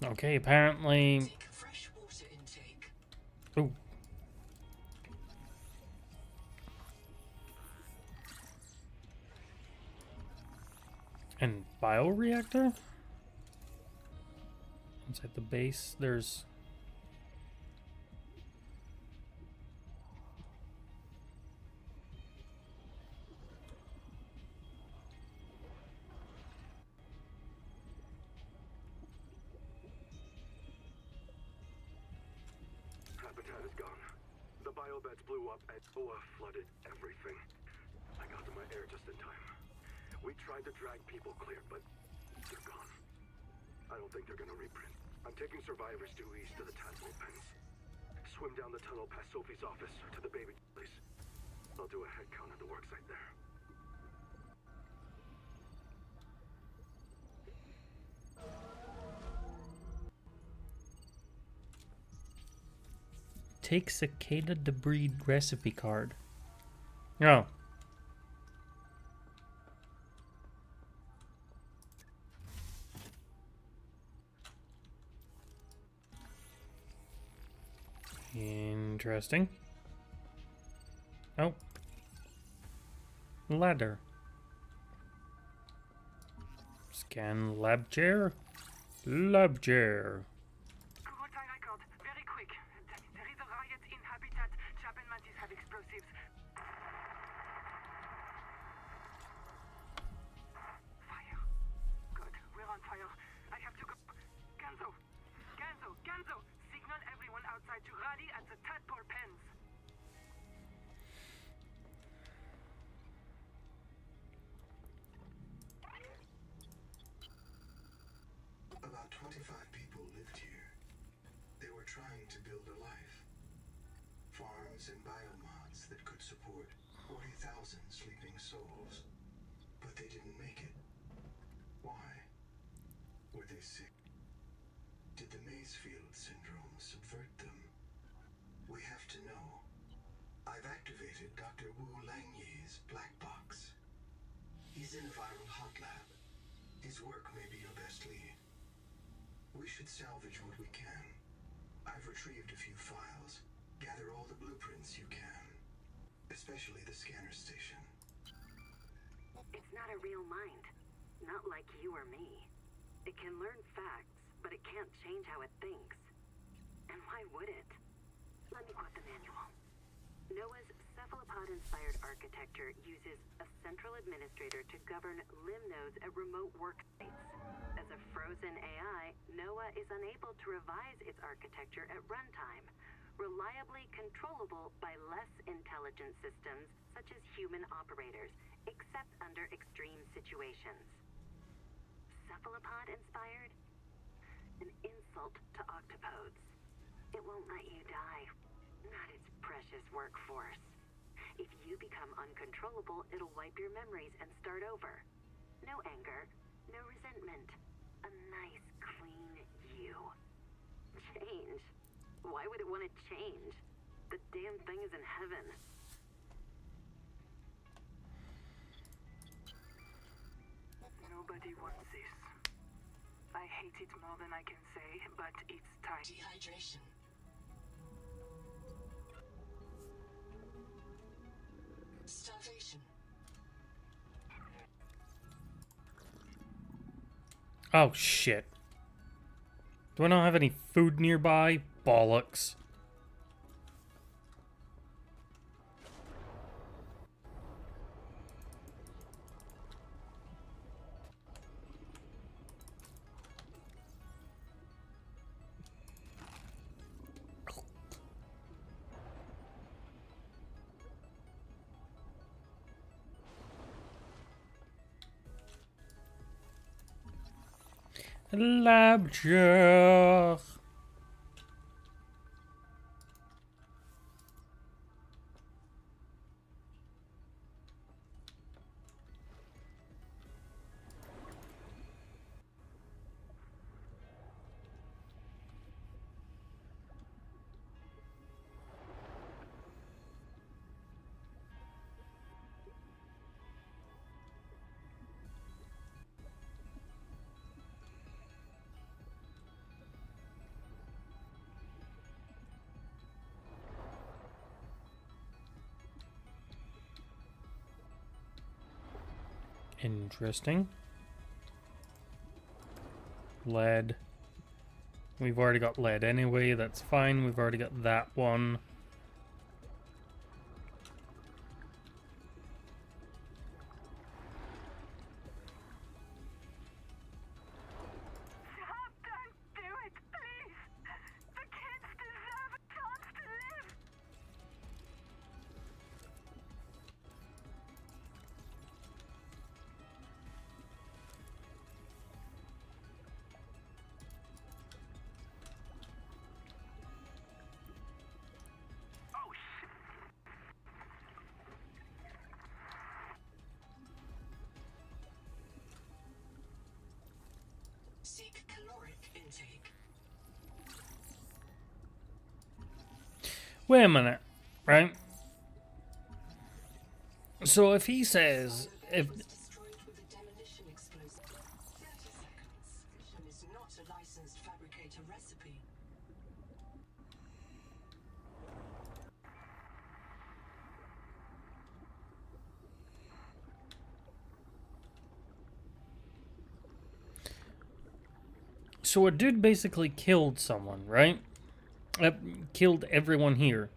Okay, apparently.
Seek fresh water intake.
Oh. And bioreactor? Inside the base, there's.
Habitat is gone. The biobeds blew up and Noah flooded everything. I got to my air just in time. We tried to drag people clear, but they're gone. I don't think they're gonna reprint. I'm taking survivors due east to the tadpole pens. Swim down the tunnel past Sophie's office to the baby place. I'll do a head count at the worksite there.
Take cicada debris recipe card. Oh. Interesting. Oh. Ladder. Scan lab chair. Lab chair.
Kurultai record, very quick. There is a riot in Habitat. Chap and Mantis have explosives. Fire. Good, we're on fire. I have to go. Ganzo! Ganzo! Ganzo! Signal everyone outside to rally at the tadpole pens.
About 25 people lived here. They were trying to build a life. Farms and biomods that could support 40,000 sleeping souls. But they didn't make it. Why? Were they sick? Did the Maysfield syndrome subvert them? We have to know. I've activated Dr. Wu Langye's black box. He's in a viral hot lab. His work may be your best lead. We should salvage what we can. I've retrieved a few files. Gather all the blueprints you can. Especially the scanner station.
It's not a real mind. Not like you or me. It can learn facts, but it can't change how it thinks. And why would it? Let me quote the manual. Noah's cephalopod-inspired architecture uses a central administrator to govern limb nodes at remote work sites. As a frozen AI, Noah is unable to revise its architecture at runtime, reliably controllable by less intelligent systems such as human operators, except under extreme situations. Cephalopod-inspired? An insult to octopodes. It won't let you die. Not its precious workforce. If you become uncontrollable, it'll wipe your memories and start over. No anger, no resentment. A nice, clean you. Change. Why would it want to change? The damn thing is in heaven.
Nobody wants this. I hate it more than I can say, but it's time.
Dehydration. Starvation.
Oh, shit. Do I not have any food nearby? Bollocks. Lab check. Interesting. Lead. We've already got lead anyway, that's fine. We've already got that one.
Stop! Don't do it, please! The kids deserve a chance to live! Oh, shit!
Seek caloric intake.
Wait a minute, right? So if he says, if
Was destroyed with a demolition explosive. 30 seconds. Fission is not a licensed fabricator recipe.
so a dude basically killed someone, right? Killed everyone here.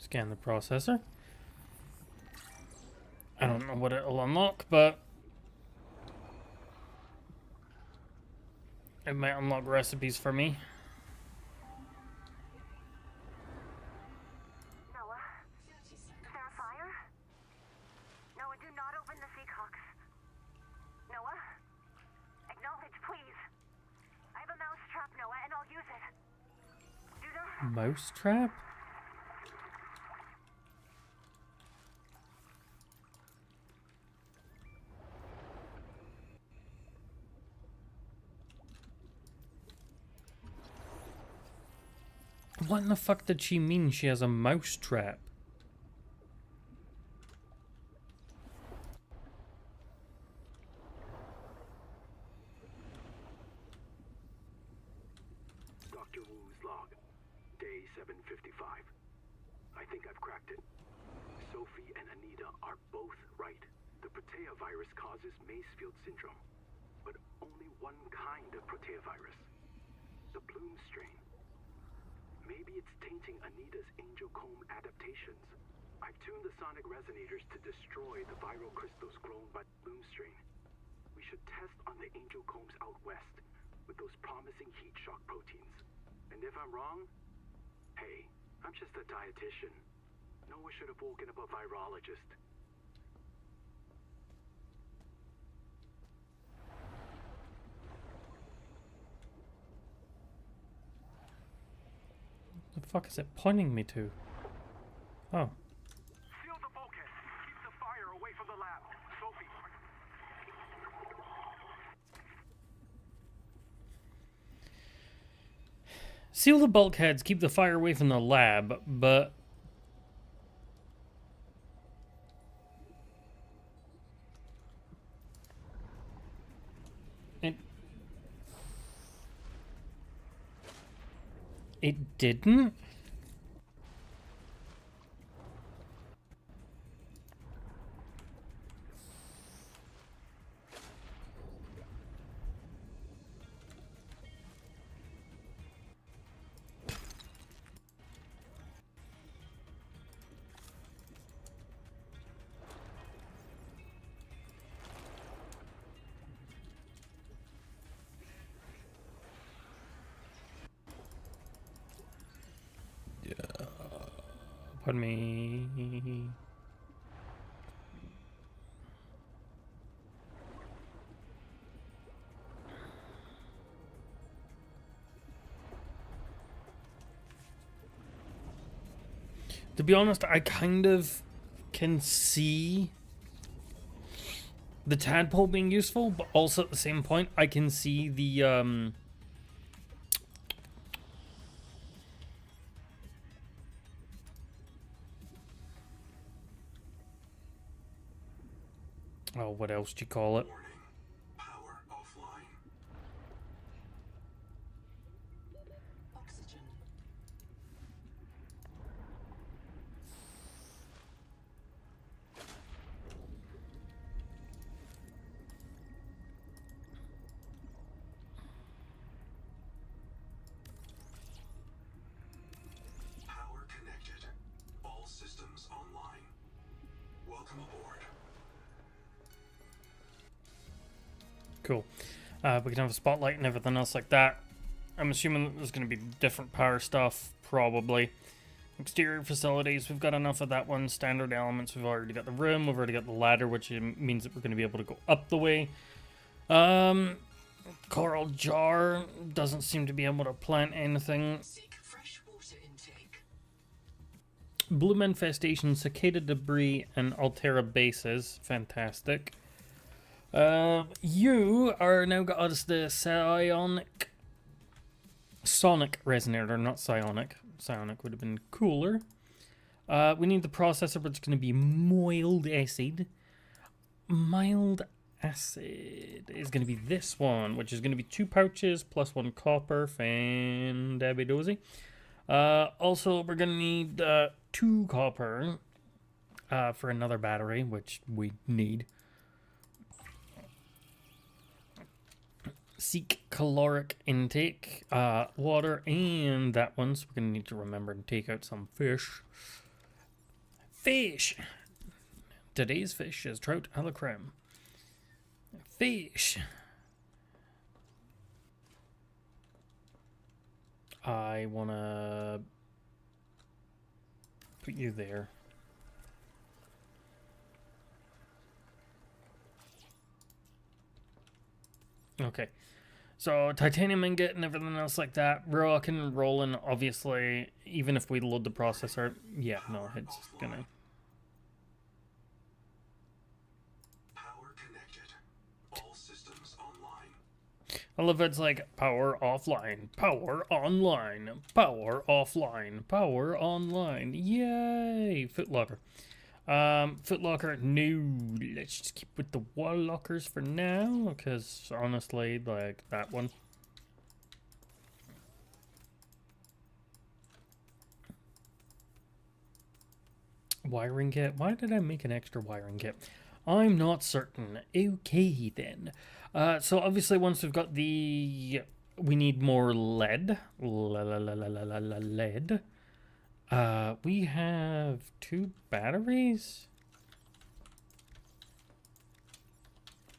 Scan the processor. I don't know what it'll unlock, but it might unlock recipes for me.
Noah,
30
is
seconds.
there a fire? Noah, do not open the seacocks. Noah? Acknowledge, please. I have a mouse trap, Noah, and I'll use it. Do not...
Mouse trap? What in the fuck did she mean she has a mouse trap?
Dr. Wu's log. Day 755. I think I've cracked it. Sophie and Anita are both right. The protea virus causes Macefield syndrome. But only one kind of protea virus. The Bloom strain. Maybe It's tainting Anita's angel comb adaptations. I've tuned the sonic resonators to destroy the viral crystals grown by the bloom strain. We should test on the angel combs out west with those promising heat shock proteins. And if I'm wrong, hey, I'm just a dietitian. No one should have woken up a virologist.
The fuck is it pointing me to? Oh.
Seal the bulkhead. Keep the fire away from the lab. Sophie.
Seal the bulkheads, keep the fire away from the lab, but... It didn't? Pardon me. To be honest, I kind of can see the tadpole being useful, but also at the same point, I can see the oh, what else do you call it?
Warning. Power offline.
Oxygen.
Power connected. All systems online. Welcome aboard.
Cool. We can have a spotlight and everything else like that. I'm assuming that there's going to be different power stuff, probably. Exterior facilities, we've got enough of that one. Standard elements, we've already got the room, we've already got the ladder, which means that we're going to be able to go up the way. Coral jar doesn't seem to be able to plant anything.
Seek fresh water intake.
Bloom infestation, cicada debris, and Altera bases. Fantastic. You are now got us the sonic resonator, not psionic. Psionic would have been cooler. We need the processor, but it's going to be mild acid. Mild acid is going to be this one, which is going to be 2 pouches plus 1 copper. Fan-dabby-dozy. Also, we're going to need 2 copper for another battery, which we need. Seek caloric intake, water, and that one. So we're going to need to remember to take out some fish. Fish! Today's fish is trout a la creme. Fish! I want to put you there. Okay. So, titanium ingot and everything else like that, rock and rolling, obviously, even if we load the processor, yeah, no, it's gonna...
Power connected. All systems online.
I love it's like, power offline, power online, power offline, power online, yay! Footlocker. Footlocker, no, let's just keep with the wall lockers for now, because honestly, like, that one. Wiring kit? Why did I make an extra wiring kit? I'm not certain. Okay, then. So obviously once we've got the We need more lead. Lead. We have 2 batteries.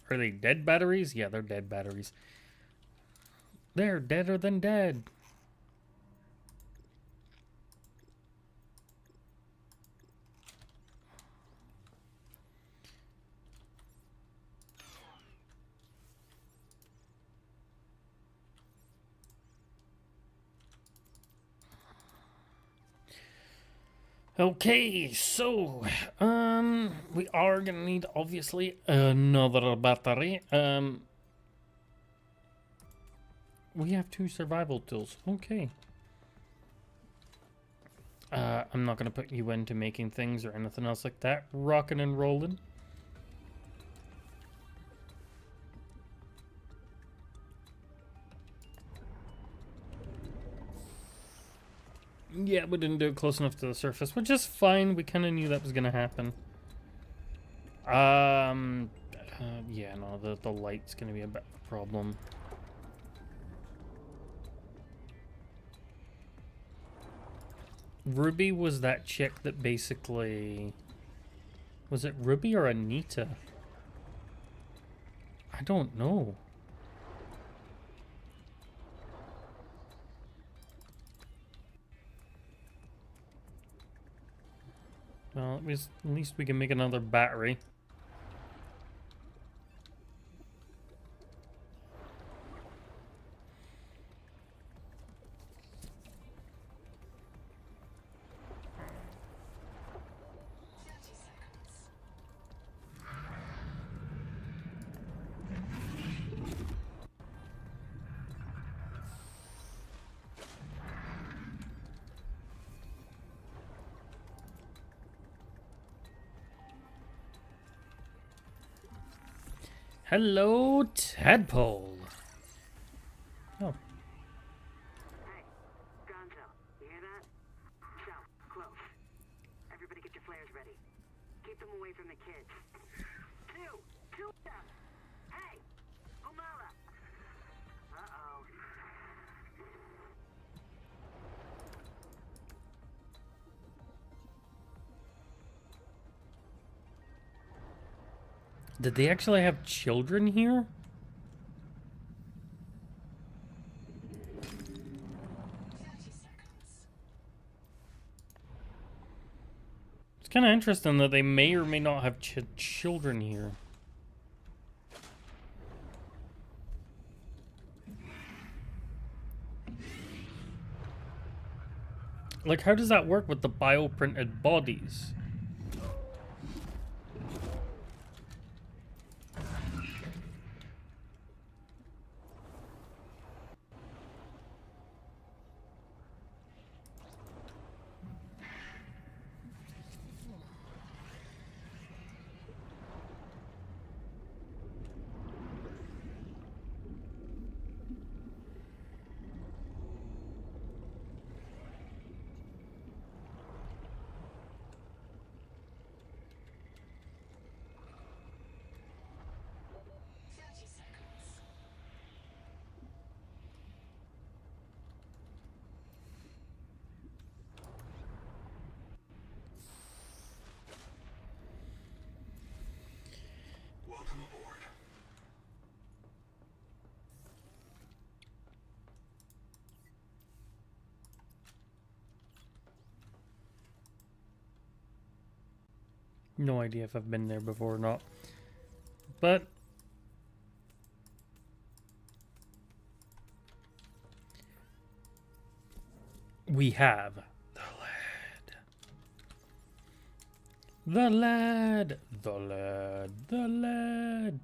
Are they dead batteries? Yeah, they're dead batteries. They're deader than dead. Okay, so we are gonna need obviously another battery. We have 2 survival tools. Okay. I'm not gonna put you into making things or anything else like that. Rocking and rolling. Yeah, we didn't do it close enough to the surface, which is fine. We kind of knew that was gonna happen. Yeah, no, the light's gonna be a bit of a problem. Ruby was that chick that basically... Was it Ruby or Anita? I don't know. Well, at least we can make another battery. Hello, Tadpole. Oh.
Hey, Gonzo, you hear that? So, close. Everybody get your flares ready. Keep them away from the kids. Two of them! Hey! Umala! Uh-oh.
Did they actually have children here?
30 seconds.
It's kind of interesting that they may or may not have children here. Like, how does that work with the bioprinted bodies?
Welcome aboard.
No idea if I've been there before or not. But we have the lead. The lead. The lead.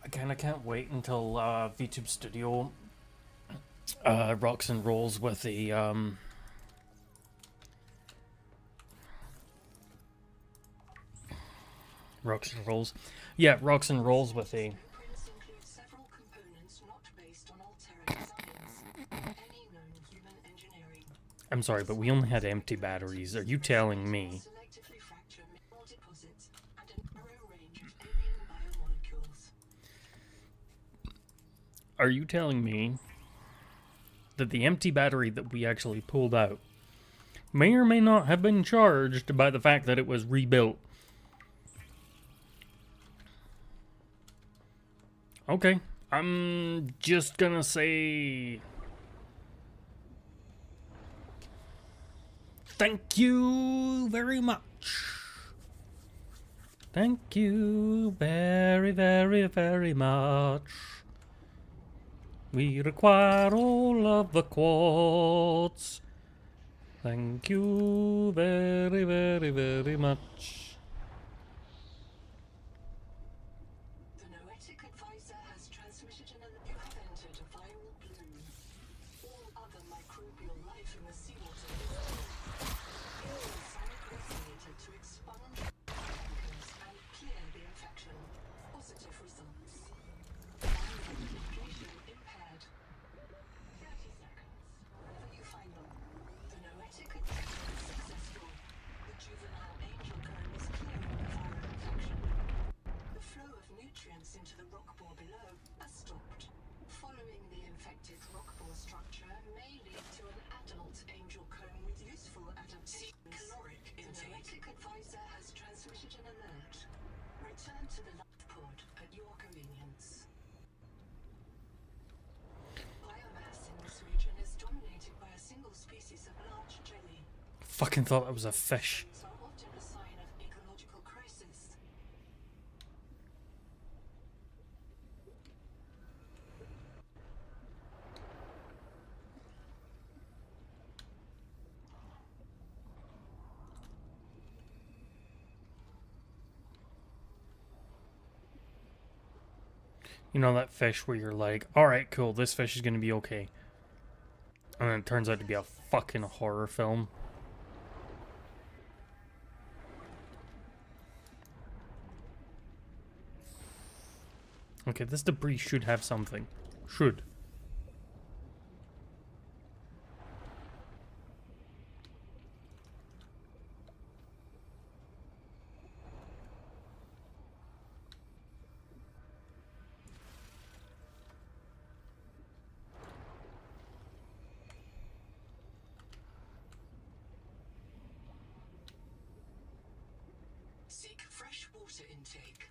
I kind of can't wait until VTube Studio rocks and rolls with a Rocks and rolls. Yeah, rocks and rolls with a...
Blueprints include several components not based on altered designs or any known human engineering.
I'm sorry, but we only had empty batteries. Are you telling me?
Selectively fracture mineral deposits and a narrow range of alien biomolecules.
Are you telling me that the empty battery that we actually pulled out may or may not have been charged by the fact that it was rebuilt? Okay, I'm just gonna say thank you very much. Thank you very, very, very much. We require all of the quartz. Thank you very, very, very much.
The Noetic Advisor has transmitted an alert. You have entered a viral bloom. All other microbial life in the seawater is dead. Use sonic resonator to expunge chemicals and clear the infection. Positive results. Communication impaired. 30 seconds. Wherever you find them. The Noetic Advisor is successful. The juvenile angel comb is clearing the viral infection. The flow of nutrients into the rock bore below has stopped. Following the infected rock bore structure may lead to an adult angel comb with useful adaptations. Caloric intake. The Noetic Advisor has transmitted an alert. Return to the life pod at your convenience. Biomass in this region is dominated by a single species of large jelly.
Fucking thought that was a fish.
Are often a sign of ecological crisis.
You know that fish where you're like, alright, cool, this fish is gonna be okay. And then it turns out to be a fucking horror film. Okay, this debris should have something. Should.
Seek fresh water intake.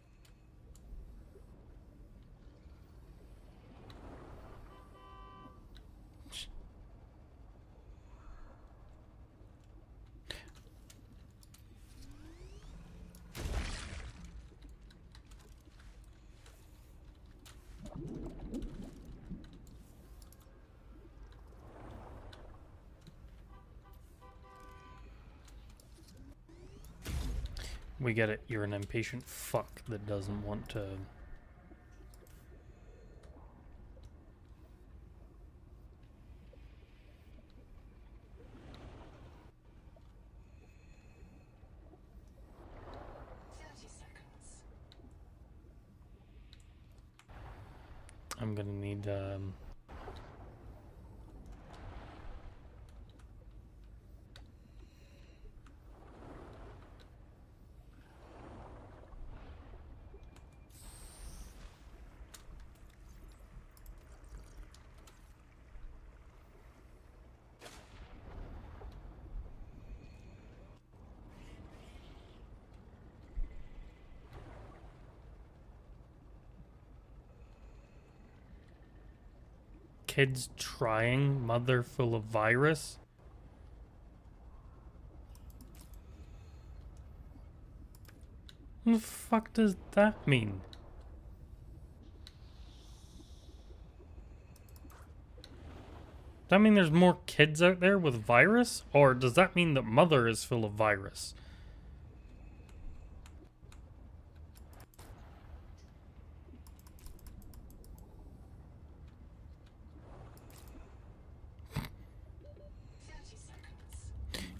We get it. You're an impatient fuck that doesn't want to... I'm gonna need, kids trying, mother full of virus. What the fuck does that mean? Does that mean there's more kids out there with virus? Or does that mean that mother is full of virus?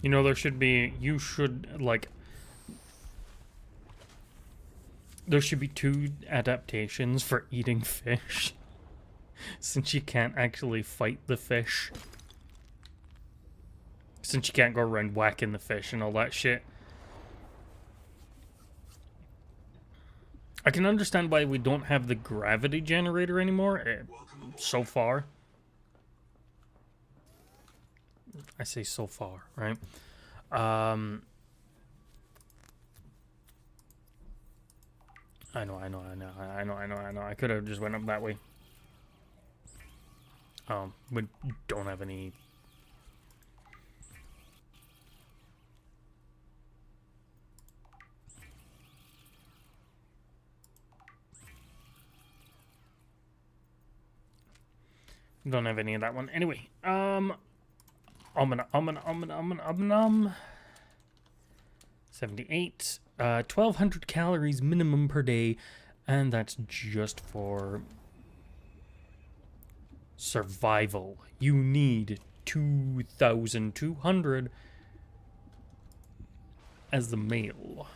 You know, there should be, you should, like, There should be 2 adaptations for eating fish. Since you can't actually fight the fish. Since you can't go around whacking the fish and all that shit. I can understand why we don't have the gravity generator anymore, so far. I say so far, right? I know. I could have just went up that way. We don't have any. Don't have any of that one. Anyway, 78. 1,200 calories minimum per day, and that's just for survival. You need 2,200 as the male.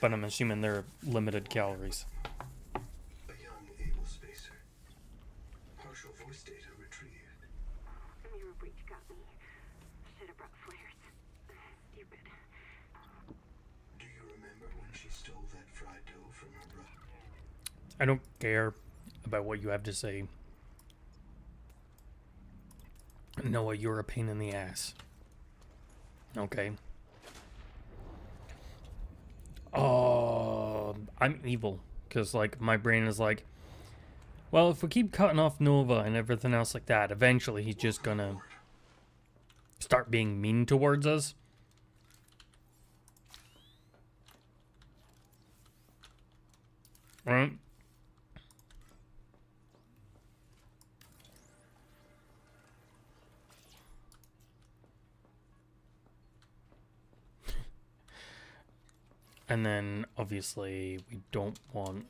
But I'm assuming they're limited calories.
A young, able spacer. Partial voice data retrieved.
The mirror breach got me. Should have brought flares. Stupid.
Do you remember when she stole that fried dough from her brother?
I don't care about what you have to say. Noah, you're a pain in the ass. Okay. Oh, I'm evil. Because, like, my brain is like, well, if we keep cutting off Nova and everything else like that, eventually he's just gonna start being mean towards us. Right? And then, obviously, we don't want...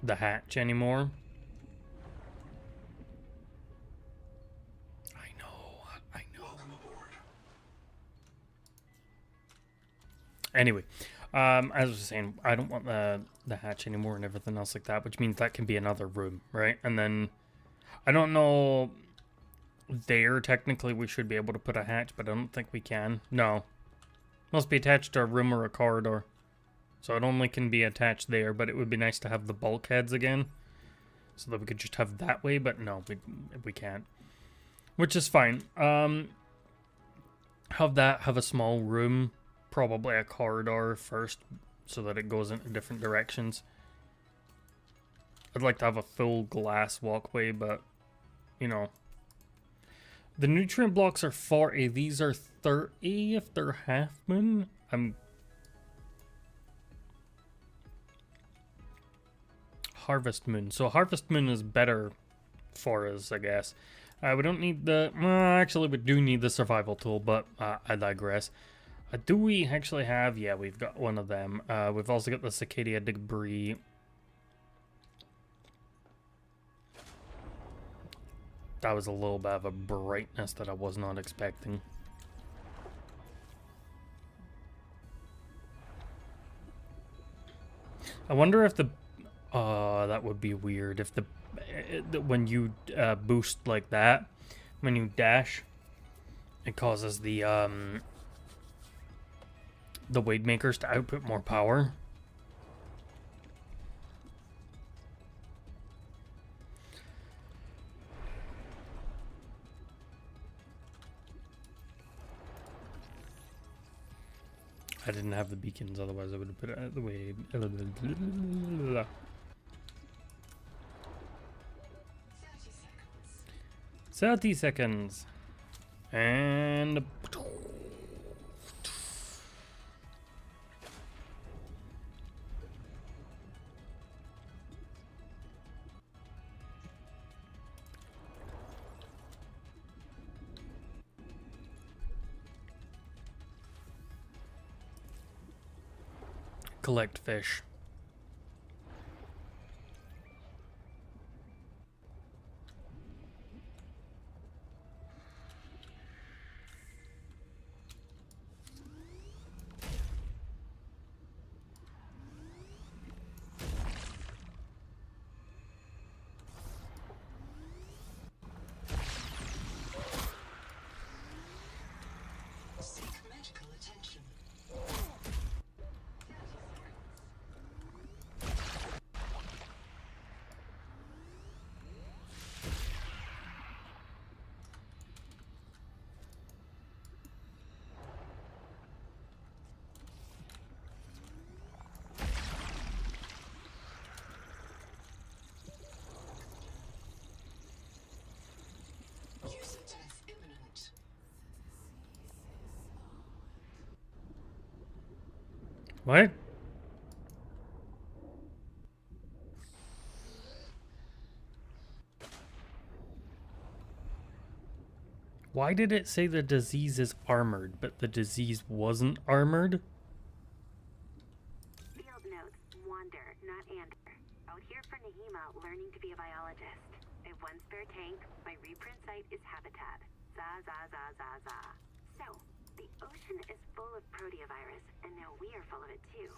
the hatch anymore. I know.
Welcome aboard.
Anyway, as I was saying, I don't want the hatch anymore and everything else like that, which means that can be another room, right? And then, I don't know, there technically we should be able to put a hatch, but I don't think we can. No. Must be attached to a room or a corridor. So it only can be attached there, but it would be nice to have the bulkheads again. So that we could just have that way, but no, we can't. Which is fine. Have a small room, probably a corridor first, so that it goes in different directions. I'd like to have a full glass walkway, but, you know. The nutrient blocks are 40, these are 30 if they're half moon. Harvest moon. So harvest moon is better for us, I guess. We don't need the... actually, we do need the survival tool, but I digress. Do we actually have... Yeah, we've got one of them. We've also got the Cicadia debris. That was a little bit of a brightness that I was not expecting. I wonder if the... that would be weird if when you boost like that, when you dash, it causes the wave makers to output more power. I didn't have the beacons, otherwise I would have put it out of the way. 30 seconds. And... collect fish. What? Why did it say the disease is armored, but the disease wasn't armored?
Field notes, wander, not ander. Out here for Nahima, learning to be a biologist. I have one spare tank. My reprint site is habitat. Za za za za za. So, the ocean is full of proteovirus, and now we are full of it too.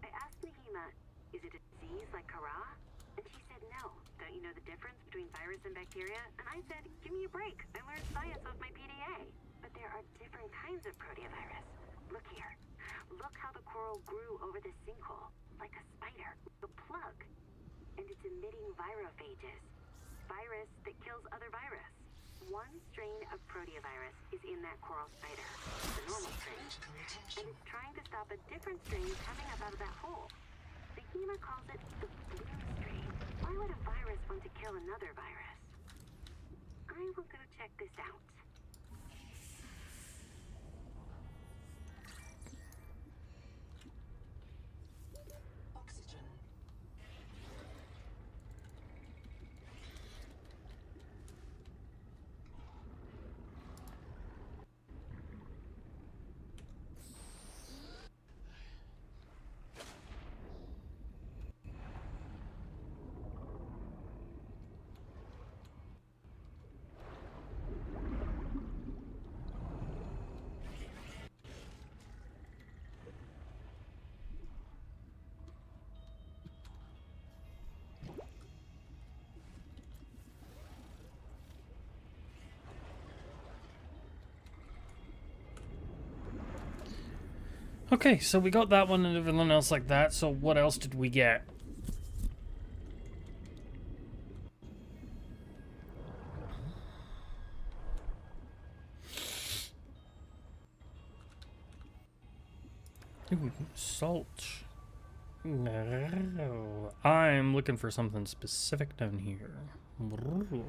I asked Nahima, is it a disease like Kara? And she said no. Don't you know the difference between virus and bacteria? And I said, give me a break. I learned science with my PDA. But there are different kinds of proteovirus. Look here. Look how the coral grew over this sinkhole. Like a spider. A plug. And it's emitting virophages. Virus that kills other virus. One strain of proteovirus is in that coral spider. The normal strain. And it's trying to stop a different strain coming up out of that hole. Nahima calls it the blue strain. Why would a virus want to kill another virus? I will go check this out.
Oxygen.
Okay, so we got that one and everything else like that. So what else did we get? Ooh, salt. No. I'm looking for something specific down here. Ooh.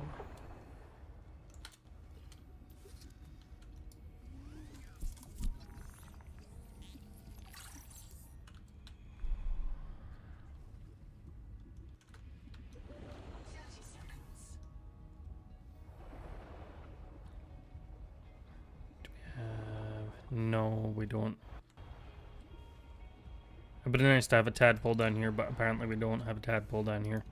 No, we don't. It'd be nice to have a tadpole down here, but apparently we don't have a tadpole down here.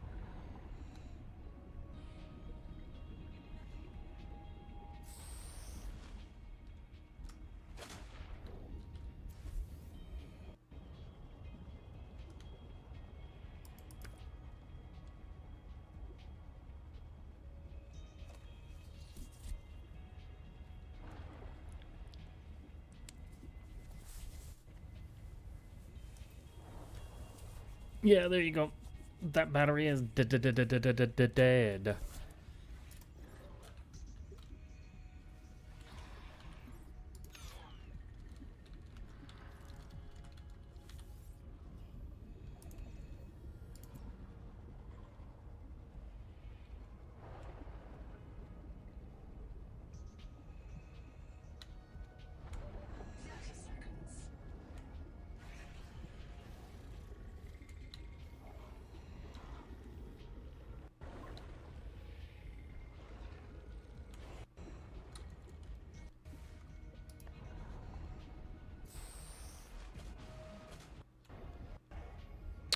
Yeah, there you go. That battery is dead.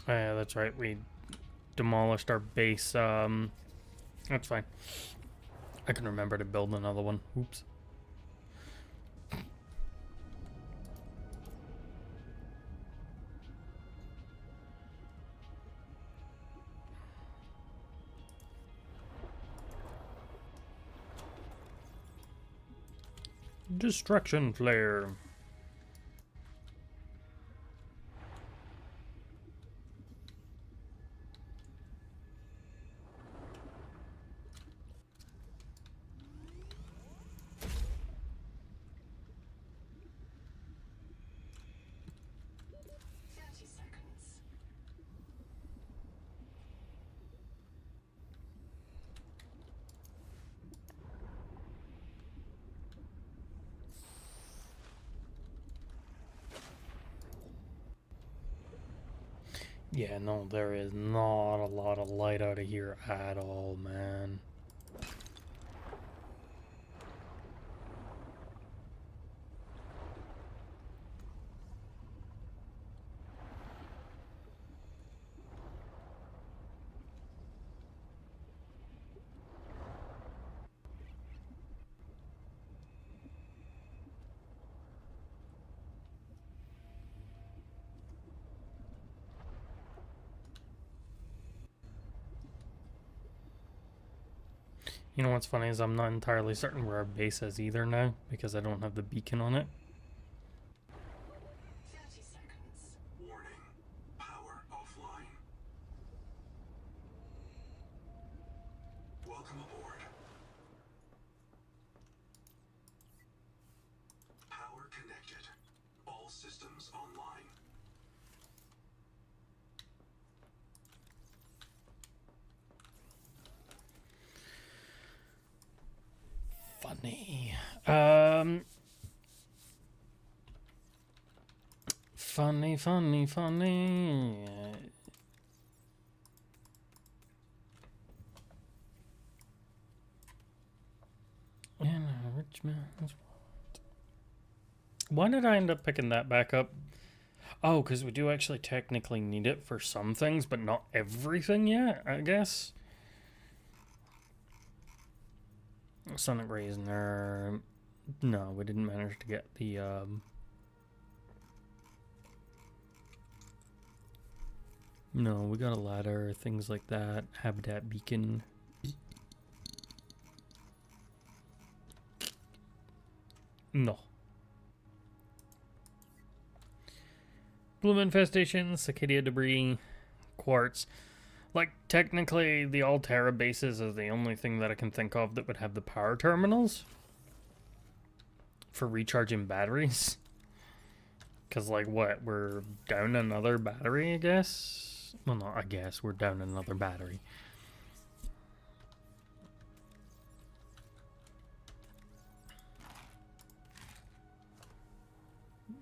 Yeah, that's right. We demolished our base. That's fine. I can remember to build another one. Oops. Destruction flare. Yeah, no, there is not a lot of light out of here at all, man. You know what's funny is I'm not entirely certain where our base is either now because I don't have the beacon on it.
30 seconds.
Warning. Power offline. Welcome aboard. Power connected. All systems online.
Funny. Funny. In a rich man's world. Why did I end up picking that back up? Oh, because we do actually technically need it for some things, but not everything yet, I guess. Sonic Rays, no, we didn't manage to get the, no, we got a ladder, things like that, habitat beacon. No. Bloom infestation, cicada debris, quartz. Like, technically, the Altera bases is the only thing that I can think of that would have the power terminals for recharging batteries. Because, like, what? We're down another battery, I guess? Well, not I guess. We're down another battery.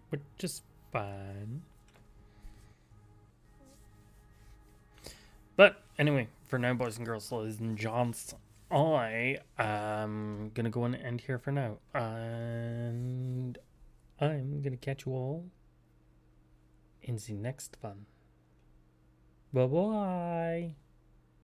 Which is fine. But anyway, for now, boys and girls, ladies and gents, I am gonna go and end here for now, and I'm gonna catch you all in the next one. Bye bye.